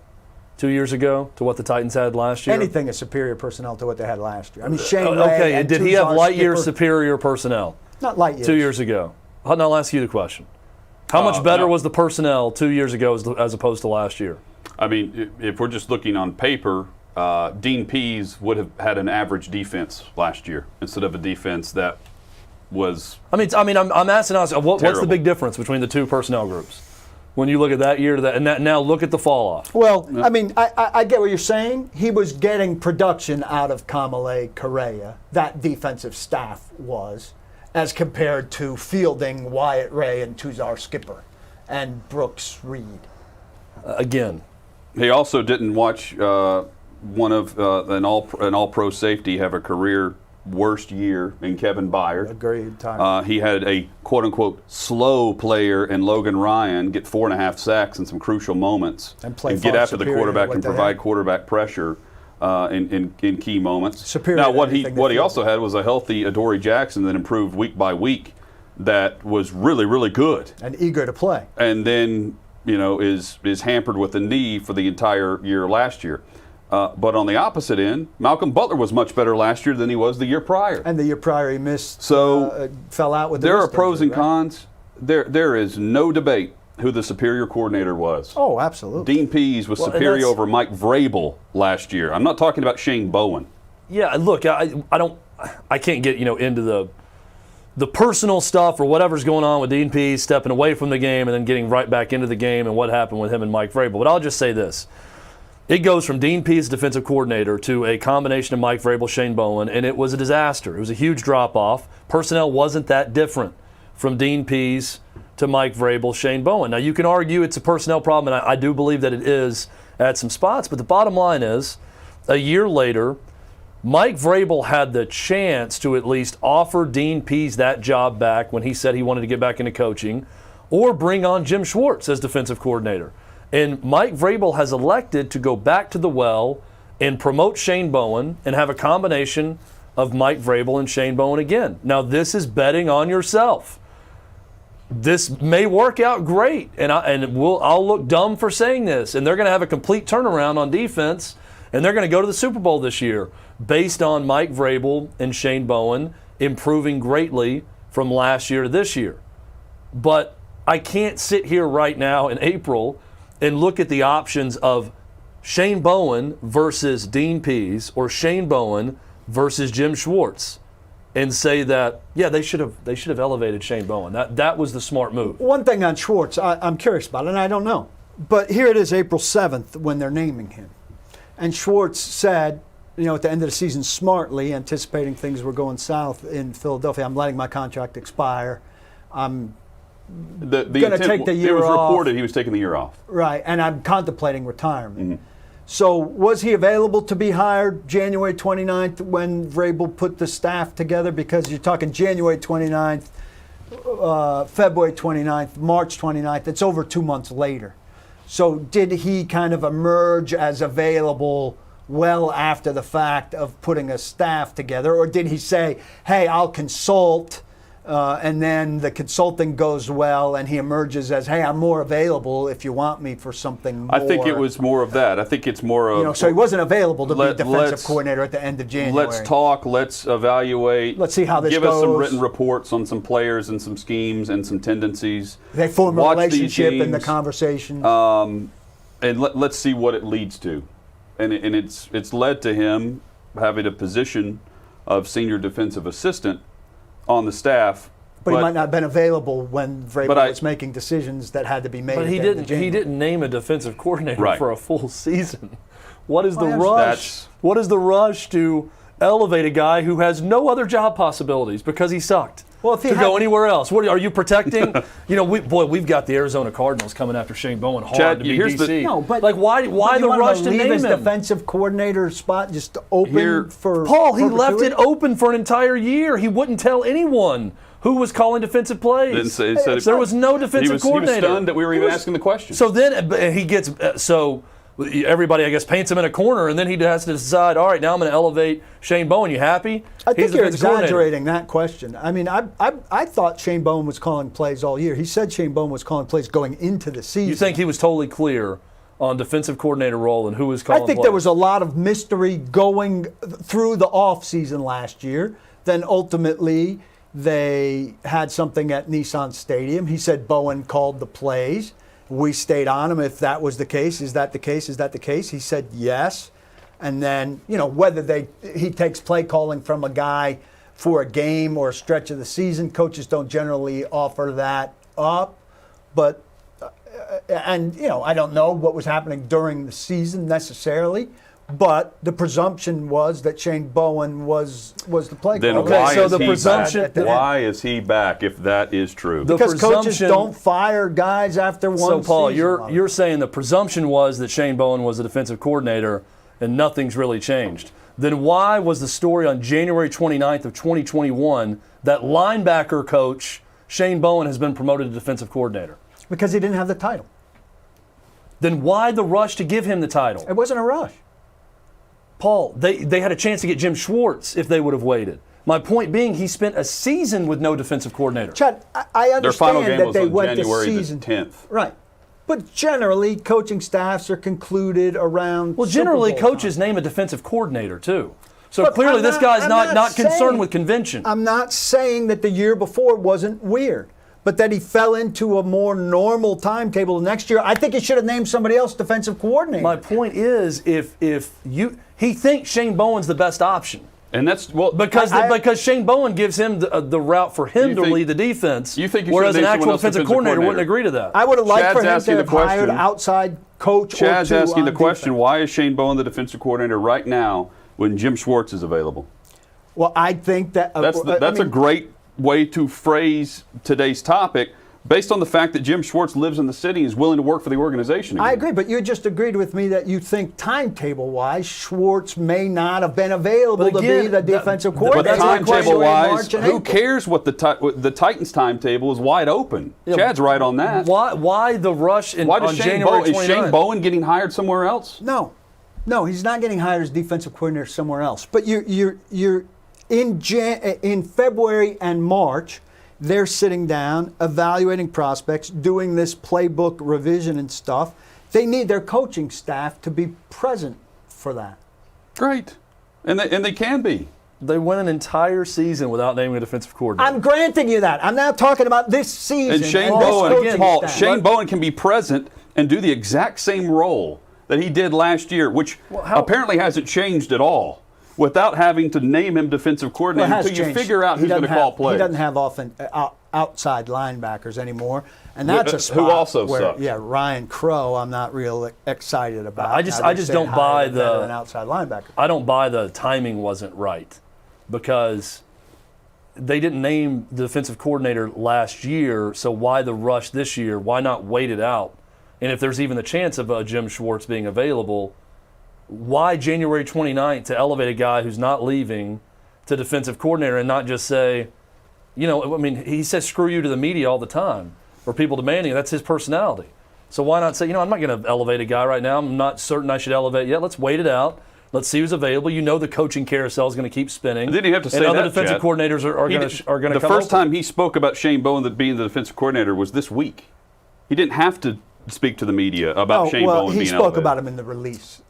2 years ago to what the Titans had last year? Anything is superior personnel to what they had last year. I mean, Shane Ray okay, and did he have light years skipper, superior personnel? Not light years. 2 years ago. I'll ask you the question. How much better was the personnel 2 years ago as opposed to last year? I mean, if we're just looking on paper, Dean Pease would have had an average defense last year instead of a defense that was. I'm asking us, what's the big difference between the two personnel groups when you look at that year to that, and now look at the fall off? Well, I mean, I get what you're saying. He was getting production out of Kamale Correa. That defensive staff was, as compared to fielding Wyatt Ray and Tuzar Skipper. and Brooks Reed. Again, He also didn't watch one of an all-pro safety have a career worst year in Kevin Byard. Agreed. Time. He had a quote-unquote slow player in Logan Ryan get 4.5 sacks in some crucial moments And play get far after the superior to quarterback what and they provide had. quarterback pressure in key moments. Superior now, to what he anything they what he fielded. also had was a healthy Adoree Jackson that improved week by week. That was really, really good. And eager to play. And then, is hampered with a knee for the entire year last year. But on the opposite end, Malcolm Butler was much better last year than he was the year prior. And the year prior he missed. So fell out with. The there are wrist pros and injury, right? cons. There is no debate who the superior coordinator was. Oh, absolutely. Dean Pease was Well, and superior that's- over Mike Vrabel last year. I'm not talking about Shane Bowen. yeah. Look, I can't get into the personal stuff or whatever's going on with Dean Pease stepping away from the game and then getting right back into the game and what happened with him and Mike Vrabel. But I'll just say this. It goes from Dean Pease, defensive coordinator, to a combination of Mike Vrabel, Shane Bowen, and it was a disaster. It was a huge drop-off. Personnel wasn't that different from Dean Pease to Mike Vrabel, Shane Bowen. Now, you can argue it's a personnel problem, and I do believe that it is at some spots, but the bottom line is, a year later, Mike Vrabel had the chance to at least offer Dean Pease that job back when he said he wanted to get back into coaching, or bring on Jim Schwartz as defensive coordinator. And Mike Vrabel has elected to go back to the well and promote Shane Bowen and have a combination of Mike Vrabel and Shane Bowen again. Now, this is betting on yourself. This may work out great, and I'll look dumb for saying this, and they're going to have a complete turnaround on defense, and they're going to go to the Super Bowl this year based on Mike Vrabel and Shane Bowen improving greatly from last year to this year. But I can't sit here right now in April and look at the options of Shane Bowen versus Dean Pease or Shane Bowen versus Jim Schwartz and say that, yeah, they should have elevated Shane Bowen. That was the smart move. One thing on Schwartz, I'm curious about, and I don't know. But here it is, April 7th, when they're naming him. And Schwartz said, at the end of the season, smartly, anticipating things were going south in Philadelphia, I'm letting my contract expire. I'm The Gonna intent- take the It year was off. reported he was taking the year off. right, and I'm contemplating retirement. Mm-hmm. So was he available to be hired January 29th when Vrabel put the staff together? Because you're talking January 29th, February 29th, March 29th. It's over 2 months later. So did he kind of emerge as available well after the fact of putting a staff together? Or did he say, hey, I'll consult, and then the consulting goes well and he emerges as, hey, I'm more available if you want me for something more? I think it was more of that. I think it's more of. So he wasn't available to be defensive let's- coordinator at the end of January. Let's talk. Let's evaluate. Let's see how this Give us some goes. written reports on some players and some schemes and some tendencies. They form a Watch these relationship in the games, conversation. and let's see what it leads to. And it's led to him having a position of senior defensive assistant on the staff. but he might not have been available when Vrabel but I- was making decisions that had to be made. But at he the end of didn't. January. He didn't name a defensive coordinator Right. for a full season. What is the I rush? That's- What is the rush to elevate a guy who has no other job possibilities because he sucked? Well, if he to go had- anywhere else, what are you protecting? We've got the Arizona Cardinals coming after Shane Bowen hard Chad, to be here's the- DC. No, but like why But the you want rush him to leave name his him? defensive coordinator spot just open Here- for Paul, he left perpetuity? it open for an entire year. He wouldn't tell anyone who was calling defensive plays. Didn't say- said it- there was no He defensive was coordinator. stunned that we were even asking the question. So then he gets so everybody, I guess, paints him in a corner, and then he has to decide. All right, now I'm going to elevate Shane Bowen. You happy? I think He's the you're defensive coordinator. exaggerating that question. I mean, I thought Shane Bowen was calling plays all year. He said Shane Bowen was calling plays going into the season. You think he was totally clear on defensive coordinator role and who was calling I think plays? there was a lot of mystery going through the offseason last year. Then ultimately they had something at Nissan Stadium. He said Bowen called the plays. We stayed on him if that was the case. Is that the case? Is that the case? He said yes. And then, whether he takes play calling from a guy for a game or a stretch of the season, coaches don't generally offer that up. But I don't know what was happening during the season necessarily, But the presumption was that Shane Bowen was the play Then caller. why so is the he presumption- back? Why is he back if that is true? The Because coaches presumption- don't fire guys after one So, Paul, season. you're saying the presumption was that Shane Bowen was the defensive coordinator and nothing's really changed. Then why was the story on January 29th of 2021 that linebacker coach Shane Bowen has been promoted to defensive coordinator? Because he didn't have the title. Then why the rush to give him the title? It wasn't a rush. Paul, they had a chance to get Jim Schwartz if they would have waited. My point being, he spent a season with no defensive coordinator. Chad, I understand Their final game that was they on went January to the season 10th. Right. But generally, coaching staffs are concluded around. Well, Super generally, Bowl coaches time. name a defensive coordinator, too. So Look, clearly, I'm this guy's I'm not concerned saying- with convention. I'm not saying that the year before wasn't weird, but that he fell into a more normal timetable the next year. I think he should have named somebody else defensive coordinator. My point is, he thinks Shane Bowen's the best option. And that's well Because Shane Bowen gives him the route for him to think- lead the defense, you think he whereas should an have named actual someone else defensive defensive coordinator wouldn't coordinator. agree to that. I would have liked Chad's for him asking to the have hired question. outside coach Chad's or two asking the on question: defense. why is Shane Bowen the defensive coordinator right now when Jim Schwartz is available? Well, I think that That's a great way to phrase today's topic, based on the fact that Jim Schwartz lives in the city and is willing to work for the organization again. I agree, but you just agreed with me that you think timetable-wise, Schwartz may not have been available But to again, be the defensive coordinator. But that's my question. timetable-wise, March and who April. cares what the Titans' timetable is wide open? Chad's right on that. Why the rush Why does on Shane January Bowen, is 29th? Shane Bowen getting hired somewhere else? No, he's not getting hired as defensive coordinator somewhere else. But you're in February and March. They're sitting down, evaluating prospects, doing this playbook revision and stuff. They need their coaching staff to be present for that. Great, and they can be. They went an entire season without naming a defensive coordinator. I'm granting you that. I'm now talking about this season. And Shane and this Bowen, coaching Paul, staff. Shane Bowen can be present and do the exact same role that he did last year, which apparently hasn't changed at all, without having to name him defensive coordinator Well, it has until you changed. figure out He who's going to doesn't call have- plays. He doesn't have outside linebackers anymore, and that's a Who spot also where, sucks. yeah, Ryan Crow, I'm not real excited about. I just Now, they say don't hire buy a veteran the- outside linebacker. I don't buy the timing wasn't right, because they didn't name the defensive coordinator last year, so why the rush this year? Why not wait it out? And if there's even the chance of Jim Schwartz being available, why January 29th to elevate a guy who's not leaving to defensive coordinator and not just say, I mean, he says screw you to the media all the time, or people demanding it. That's his personality. So why not say, I'm not going to elevate a guy right now. I'm not certain I should elevate yet. Let's wait it out. Let's see who's available. The coaching carousel is going to keep spinning. Didn't he have to say and other that, defensive Chad? coordinators are going to The come first over. time he spoke about Shane Bowen being the defensive coordinator was this week. He didn't have to speak to the media about Shane Bowen he being spoke elevated. about him in the release.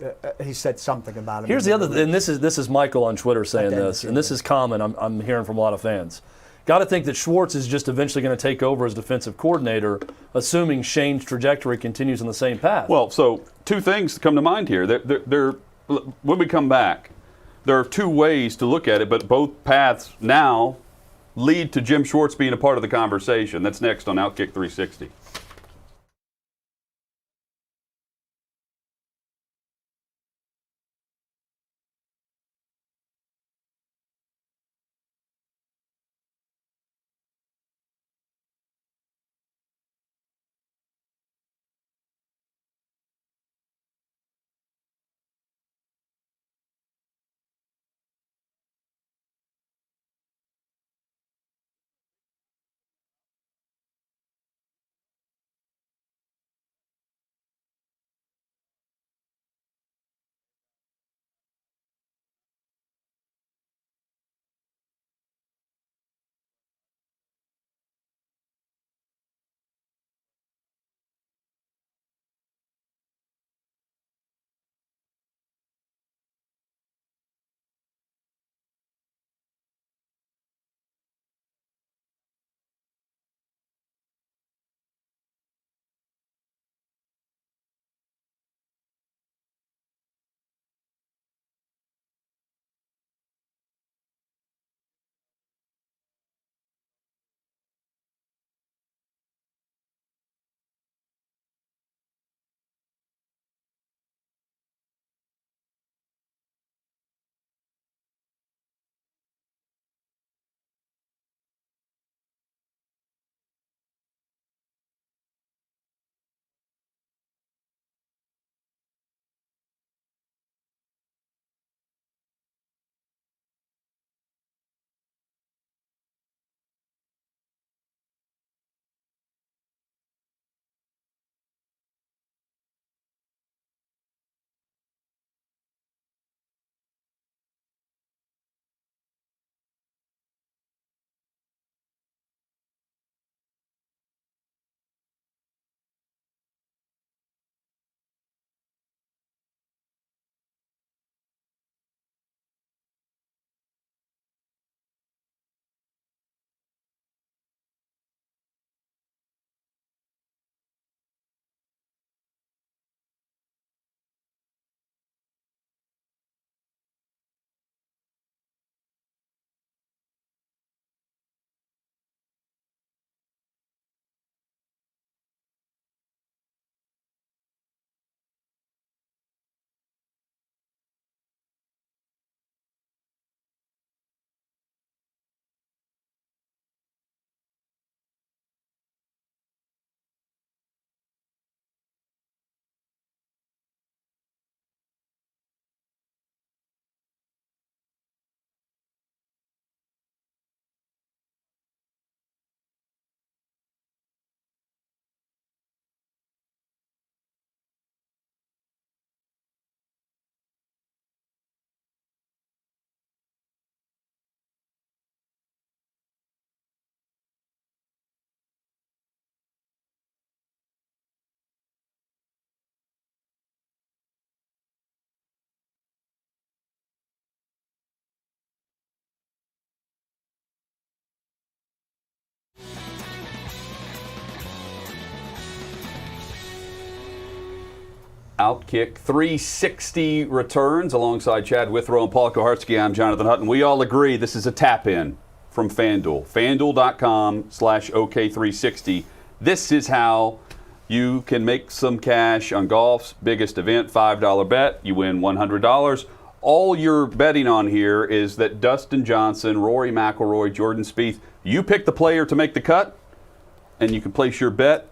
He said something about him. Here's in the other, release. and this is Michael on Twitter saying this, and this is common. I'm hearing from a lot of fans. Got to think that Schwartz is just eventually going to take over as defensive coordinator, assuming Shane's trajectory continues on the same path. Well, so two things come to mind here. When we come back, there are two ways to look at it, but both paths now lead to Jim Schwartz being a part of the conversation. That's next on OutKick 360. OutKick 360 returns alongside Chad Withrow and Paul Koharski. I'm Jonathan Hutton. We all agree this is a tap-in from FanDuel. FanDuel.com/OK360. This is how you can make some cash on golf's biggest event, $5 bet. You win $100. All you're betting on here is that Dustin Johnson, Rory McIlroy, Jordan Spieth, you pick the player to make the cut, and you can place your bet.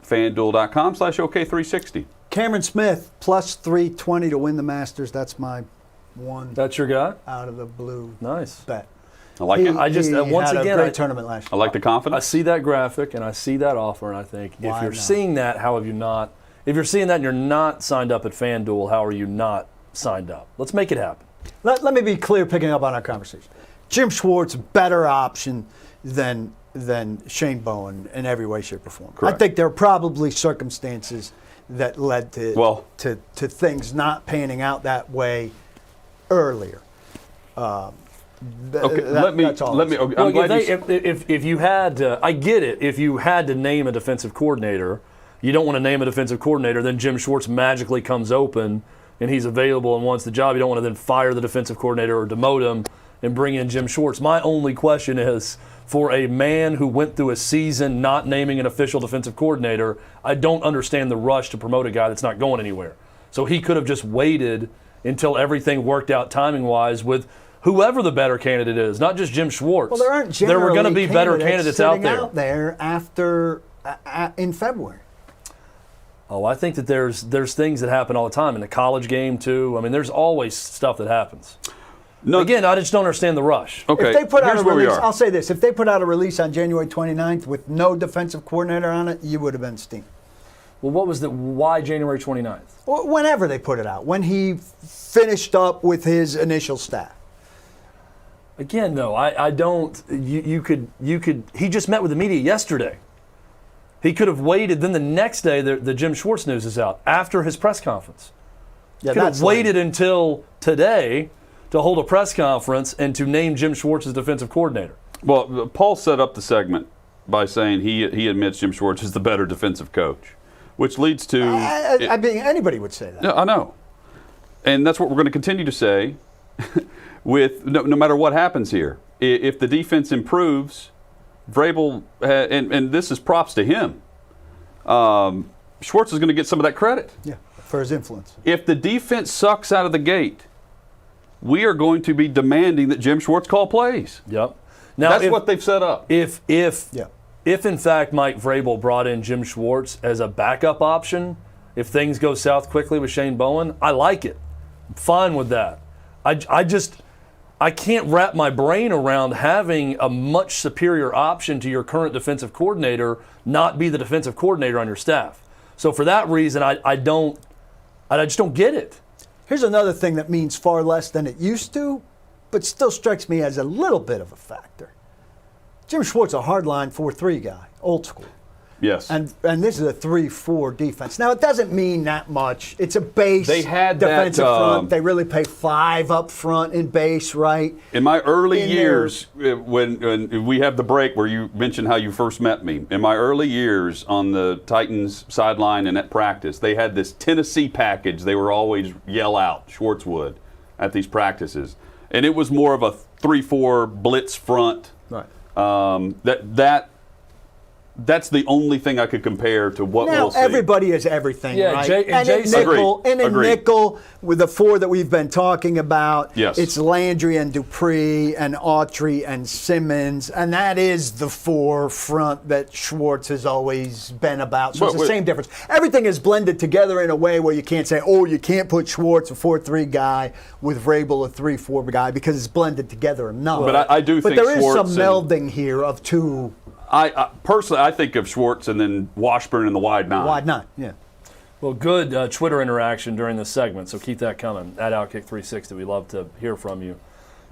FanDuel.com/OK360. Cameron Smith plus 320 to win the Masters. That's my one That's your guy? out of the blue Nice. bet. I like it. I just He once had again a great I tournament last I year. like the I confidence. see that graphic and I see that offer, and I think if Why you're not? seeing that, how have you not? If you're seeing that and you're not signed up at FanDuel, how are you not signed up? Let's make it happen. Let me be clear, picking up on our conversation. Jim Schwartz, better option than Shane Bowen in every way, shape, or form. Correct. I think there are probably circumstances that led to to things not panning out that way earlier. Okay, let me. Okay, Well, I'm glad if you had to, I get it. If you had to name a defensive coordinator, you don't want to name a defensive coordinator, then Jim Schwartz magically comes open and he's available and wants the job. You don't want to then fire the defensive coordinator or demote him and bring in Jim Schwartz. My only question is, for a man who went through a season not naming an official defensive coordinator, I don't understand the rush to promote a guy that's not going anywhere. So he could have just waited until everything worked out timing-wise with whoever the better candidate is, not just Jim Schwartz. Well, there aren't There were going to generally be better candidates out sitting there. out there after in February. Oh, I think that there's things that happen all the time in the college game too. I mean, there's always stuff that happens. No, Again, I just don't understand the rush. okay. If they put out here's a where we release, are. I'll say this: if they put out a release on January 29th with no defensive coordinator on it, you would have been steamed. Well, why January 29th? Whenever they put it out, when he finished up with his initial staff. Again, though, I don't. You could. He just met with the media yesterday. He could have waited. Then the next day, the Jim Schwartz news is out after his press conference. Yeah, Could have waited until today to hold a press conference and to name Jim Schwartz as defensive coordinator. Well, Paul set up the segment by saying he admits Jim Schwartz is the better defensive coach, which leads to. I mean, anybody would say that. Yeah, I know, and that's what we're going to continue to say. With no matter what happens here, if the defense improves, Vrabel and this is props to him. Schwartz is going to get some of that credit. Yeah, for his influence. If the defense sucks out of the gate, we are going to be demanding that Jim Schwartz call plays. Yep. Now, That's what they've set up. If Yeah. in fact Mike Vrabel brought in Jim Schwartz as a backup option, if things go south quickly with Shane Bowen, I like it. I'm fine with that. I can't wrap my brain around having a much superior option to your current defensive coordinator not be the defensive coordinator on your staff. So for that reason, I just don't get it. Here's another thing that means far less than it used to, but still strikes me as a little bit of a factor. Jim Schwartz, a hardline 4-3 guy, old school. Yes. And this is a 3-4 defense. Now, it doesn't mean that much. It's a base They had defensive that, front. They really pay 5 up front in base, right? In my early in years, when we have the break where you mentioned how you first met me, in my early years on the Titans sideline and at practice, they had this Tennessee package they were always yell out, Schwartz would, at these practices. And it was more of a 3-4 blitz front. Right. That's the only thing I could compare to what Now, we'll see. everybody is everything, Yeah, right? and in Jason- nickel, Agreed. in a Agreed. nickel with the 4 that we've been talking about, Yes. it's Landry and Dupree and Autry and Simmons, and that is the 4 front that Schwartz has always been about. So it's the same difference. Everything is blended together in a way where you can't say, oh, you can't put Schwartz, a 4-3 guy, with Vrabel, a 3-4 guy, because it's blended together enough. But I do think But there is some Schwartz melding here of 2 I personally, I think of Schwartz and then Washburn in the wide 9. wide 9. Yeah. Well, good Twitter interaction during this segment, so keep that coming. At OutKick360, we love to hear from you.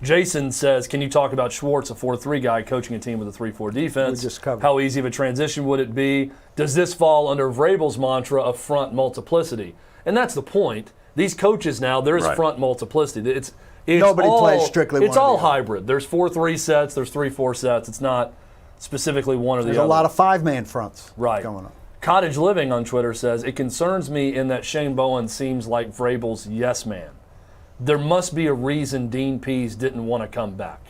Jason says, can you talk about Schwartz, a 4-3 guy, coaching a team with a 3-4 defense? We just covered. How easy of a transition would it be? Does this fall under Vrabel's mantra of front multiplicity? And that's the point. These coaches now, there is Right. front multiplicity. It's Nobody all, plays strictly It's one or all the other. hybrid. There's 4-3 sets, there's 3-4 sets. It's not specifically one or the There's other. a lot of 5-man fronts Right. going on. Cottage Living on Twitter says, it concerns me in that Shane Bowen seems like Vrabel's yes man. There must be a reason Dean Pease didn't want to come back.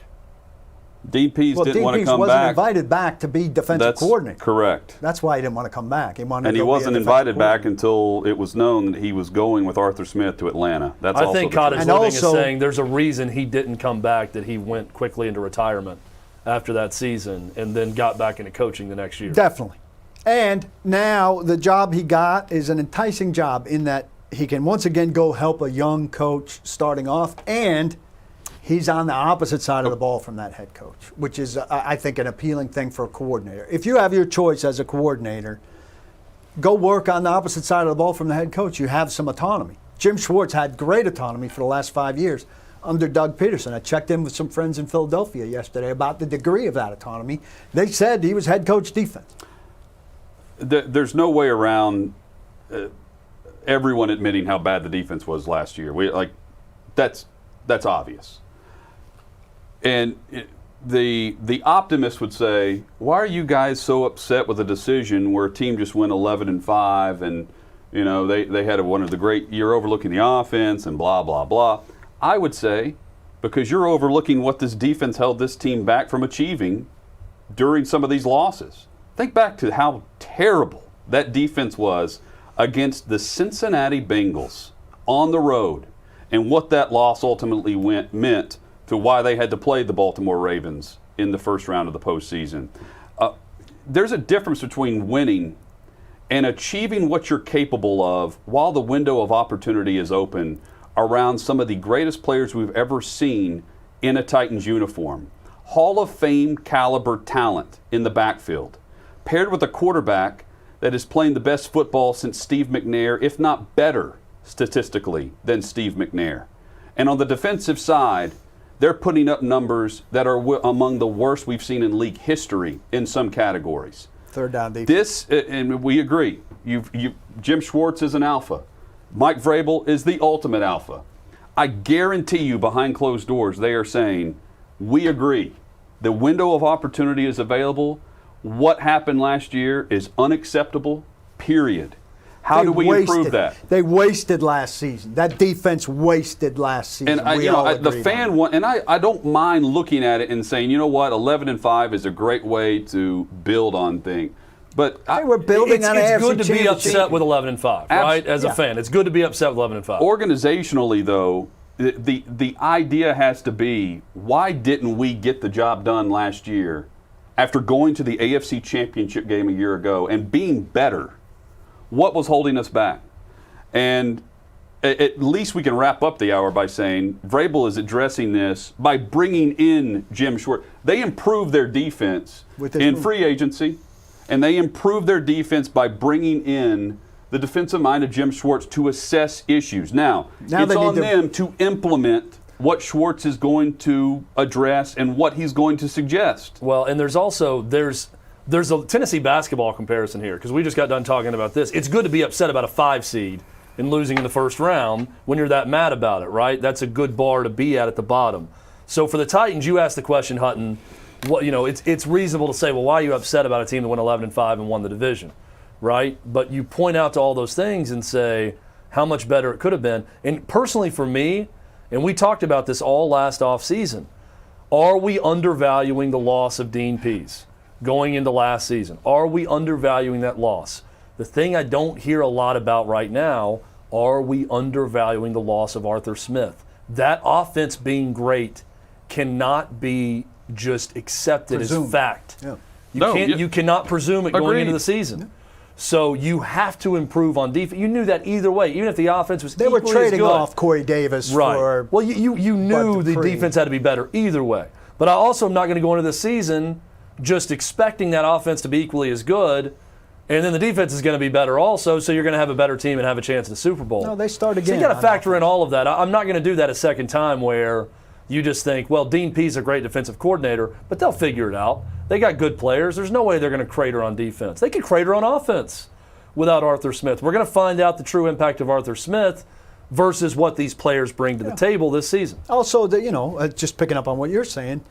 Dean Pease didn't want to come wasn't back. invited back to be defensive coordinator. Correct. That's why he didn't want to come back. He wanted And to he go be a wasn't defensive invited back coordinator. until it was known that he was going with Arthur Smith to Atlanta. That's I also think the Cottage truth. Living also- is saying there's a reason he didn't come back, that he went quickly into retirement after that season and then got back into coaching the next year. Definitely. And now the job he got is an enticing job in that he can once again go help a young coach starting off, and he's on the opposite side of the ball from that head coach, which is, I think, an appealing thing for a coordinator. If you have your choice as a coordinator, go work on the opposite side of the ball from the head coach. You have some autonomy. Jim Schwartz had great autonomy for the last 5 years under Doug Peterson. I checked in with some friends in Philadelphia yesterday about the degree of that autonomy. They said he was head coach defense. There's no way around everyone admitting how bad the defense was last year. That's obvious. And the optimist would say, why are you guys so upset with a decision where a team just went 11-5 and they had one of the great, you're overlooking the offense and blah blah blah. I would say because you're overlooking what this defense held this team back from achieving during some of these losses. Think back to how terrible that defense was against the Cincinnati Bengals on the road and what that loss ultimately meant to why they had to play the Baltimore Ravens in the first round of the postseason. There's a difference between winning and achieving what you're capable of while the window of opportunity is open around some of the greatest players we've ever seen in a Titans uniform. Hall of Fame caliber talent in the backfield, paired with a quarterback that is playing the best football since Steve McNair, if not better statistically than Steve McNair. And on the defensive side, they're putting up numbers that are among the worst we've seen in league history in some categories. Third down defense. And we agree. Jim Schwartz is an alpha. Mike Vrabel is the ultimate alpha. I guarantee you behind closed doors they are saying, we agree. The window of opportunity is available. What happened last year is unacceptable, period. How do we improve that? They wasted last season. That defense wasted last season. And the fan one, and I don't mind looking at it and saying, you know what, 11-5 is a great way to build on things. But we're building on it's AFC good to be championship. upset with 11-5, right? As a fan, it's good to be upset with 11-5. Organizationally, though, the idea has to be, why didn't we get the job done last year after going to the AFC Championship game a year ago and being better? What was holding us back? And at least we can wrap up the hour by saying Vrabel is addressing this by bringing in Jim Schwartz. They improved their defense in free agency, and they improved their defense by bringing in the defensive mind of Jim Schwartz to assess issues. Now it's on them to implement what Schwartz is going to address and what he's going to suggest. Well, and there's a Tennessee basketball comparison here, because we just got done talking about this. It's good to be upset about a 5 seed and losing in the first round when you're that mad about it, right? That's a good bar to be at the bottom. So for the Titans, you asked the question, Hutton, it's reasonable to say, well, why are you upset about a team that went 11-5 and won the division, right? But you point out to all those things and say how much better it could have been. And personally for me, and we talked about this all last offseason, are we undervaluing the loss of Dean Pease going into last season? Are we undervaluing that loss? The thing I don't hear a lot about right now, are we undervaluing the loss of Arthur Smith? That offense being great cannot be just accepted as fact. Yeah. You cannot presume it going Agreed. into the season. Yeah. So you have to improve on defense. You knew that either way, even if the offense was They were equally trading as good. off Corey Davis for Well, you knew the Dupree. defense had to be better either way. But I also am not going to go into the season just expecting that offense to be equally as good, and then the defense is going to be better also, so you're going to have a better team and have a chance at the Super Bowl. No, they start again. So you got to factor in all of that. I'm not going to do that a second time where you just think, well, Dean Pease is a great defensive coordinator, but they'll figure it out. They got good players. There's no way they're going to crater on defense. They could crater on offense without Arthur Smith. We're going to find out the true impact of Arthur Smith versus what these players bring to the table this season. Also, just picking up on what you're saying,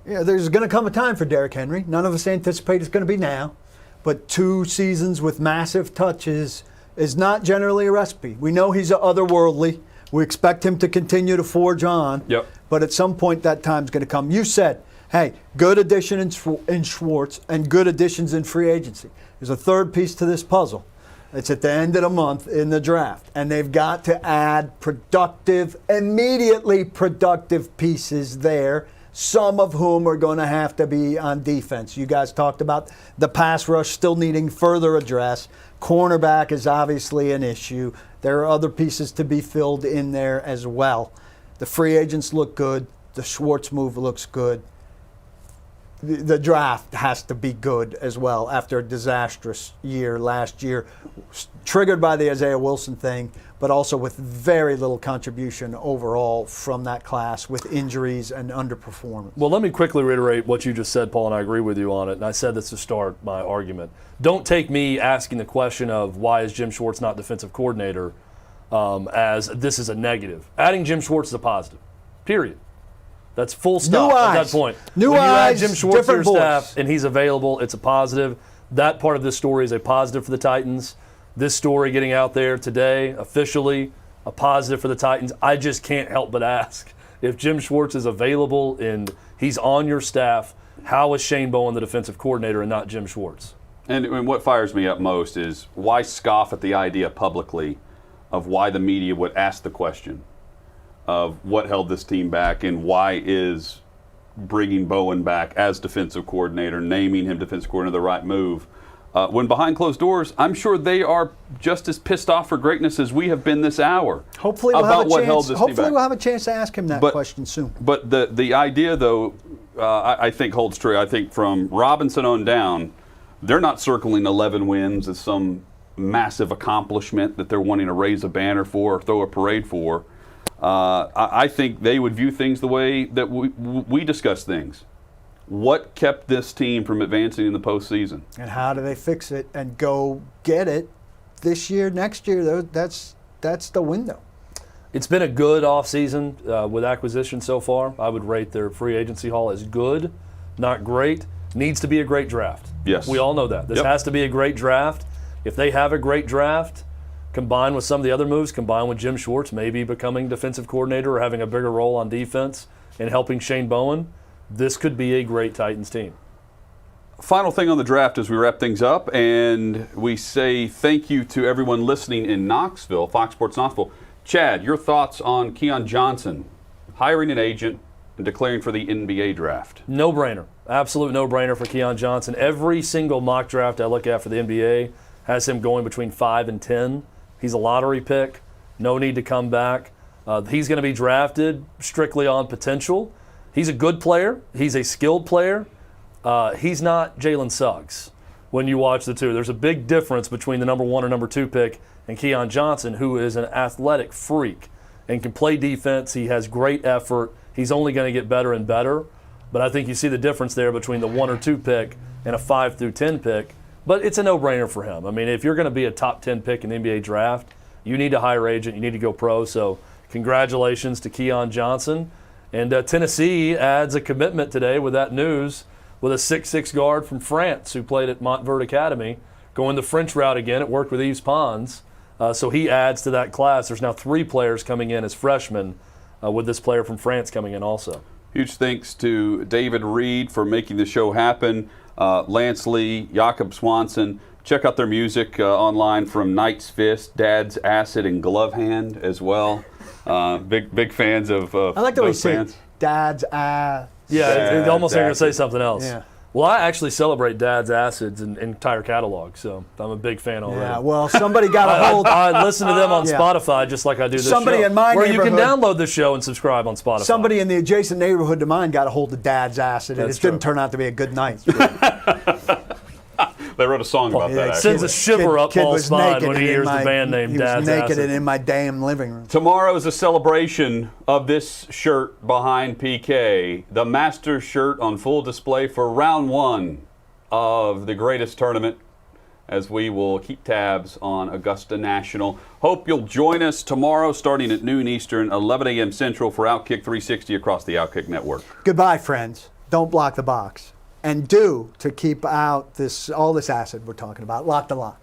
there's going to come a time for Derrick Henry. None of us anticipate it's going to be now. but 2 seasons with massive touches is not generally a recipe. We know he's otherworldly. We expect him to continue to forge on. Yep. But at some point, that time's going to come. You said, hey, good addition in Schwartz and good additions in free agency. There's a third piece to this puzzle. It's at the end of the month in the draft. And they've got to add immediately productive pieces there, some of whom are going to have to be on defense. You guys talked about the pass rush still needing further address. Cornerback is obviously an issue. There are other pieces to be filled in there as well. The free agents look good. The Schwartz move looks good. The draft has to be good as well after a disastrous year last year, triggered by the Isaiah Wilson thing, but also with very little contribution overall from that class with injuries and underperformance. Well, let me quickly reiterate what you just said, Paul, and I agree with you on it. And I said this to start my argument. Don't take me asking the question of why is Jim Schwartz not defensive coordinator as this is a negative. Adding Jim Schwartz is a positive, period. That's full stop at that point. New when you eyes, add Jim Schwartz to your different staff voice. and he's available, it's a positive. That part of this story is a positive for the Titans. This story getting out there today, officially, a positive for the Titans. I just can't help but ask, if Jim Schwartz is available and he's on your staff, how is Shane Bowen the defensive coordinator and not Jim Schwartz? And what fires me up most is why scoff at the idea publicly of why the media would ask the question of what held this team back and why is bringing Bowen back as defensive coordinator, naming him defensive coordinator, the right move. When behind closed doors, I'm sure they are just as pissed off for greatness as we have been this hour. Hopefully we'll about have a what chance. held this team Hopefully back. we'll have a chance to ask him that question soon. But the idea, though, I think holds true. I think from Robinson on down, they're not circling 11 wins as some massive accomplishment that they're wanting to raise a banner for or throw a parade for. I think they would view things the way that we discuss things. What kept this team from advancing in the postseason? And how do they fix it and go get it this year, next year? That's the window. It's been a good offseason with acquisition so far. I would rate their free agency haul as good, not great. Needs to be a great draft. Yes. We all know that. This has to be a great draft. If they have a great draft, combined with some of the other moves, combined with Jim Schwartz maybe becoming defensive coordinator or having a bigger role on defense and helping Shane Bowen, this could be a great Titans team. Final thing on the draft as we wrap things up, and we say thank you to everyone listening in Knoxville, Fox Sports Knoxville. Chad, your thoughts on Keon Johnson hiring an agent and declaring for the NBA draft? No-brainer. Absolute no-brainer for Keon Johnson. Every single mock draft I look at for the NBA has him going between 5 and 10. He's a lottery pick. No need to come back. He's going to be drafted strictly on potential. He's a good player. He's a skilled player. He's not Jalen Suggs when you watch the two. There's a big difference between the number 1 or number 2 pick and Keon Johnson, who is an athletic freak and can play defense. He has great effort. He's only going to get better and better. But I think you see the difference there between the 1 or 2 pick and a 5 through 10 pick. But it's a no-brainer for him. I mean, if you're going to be a top 10 pick in the NBA draft, you need to hire an agent. You need to go pro. So congratulations to Keon Johnson. And Tennessee adds a commitment today with that news with a 6'6" guard from France who played at Montverde Academy, going the French route again. It worked with Yves Pons. So he adds to that class. There's now 3 players coming in as freshmen with this player from France coming in also. Huge thanks to David Reed for making the show happen. Lance Lee, Jakob Swanson. Check out their music online from Knight's Fist, Dad's Acid, and Glove Hand as well. Big fans of I like the way you say fans. Dad's ass. Yeah, it's almost like you're going to say Acid. something else. Yeah. Well, I actually celebrate Dad's Acids and entire catalog, so I'm a big fan already. Yeah, well, somebody got a hold. I listen to them on Yeah. Spotify just like I do this Somebody show. in my Where you can neighborhood- download this show and subscribe on Spotify. Somebody in the adjacent neighborhood to mine got a hold of Dad's acid, and That's it didn't true. turn out to be a good night. They wrote a song about that, It actually. sends a shiver up Kid Paul's was spine naked when he and in hears my- the band name he Dad's was naked Acid. and in my damn living room. Tomorrow is a celebration of this shirt behind PK, the master shirt on full display for round 1 of the greatest tournament, as we will keep tabs on Augusta National. Hope you'll join us tomorrow starting at noon Eastern, 11 a.m. Central for OutKick 360 across the OutKick network. Goodbye, friends. Don't block the box. and do to keep out all this acid we're talking about. Lock the Lock.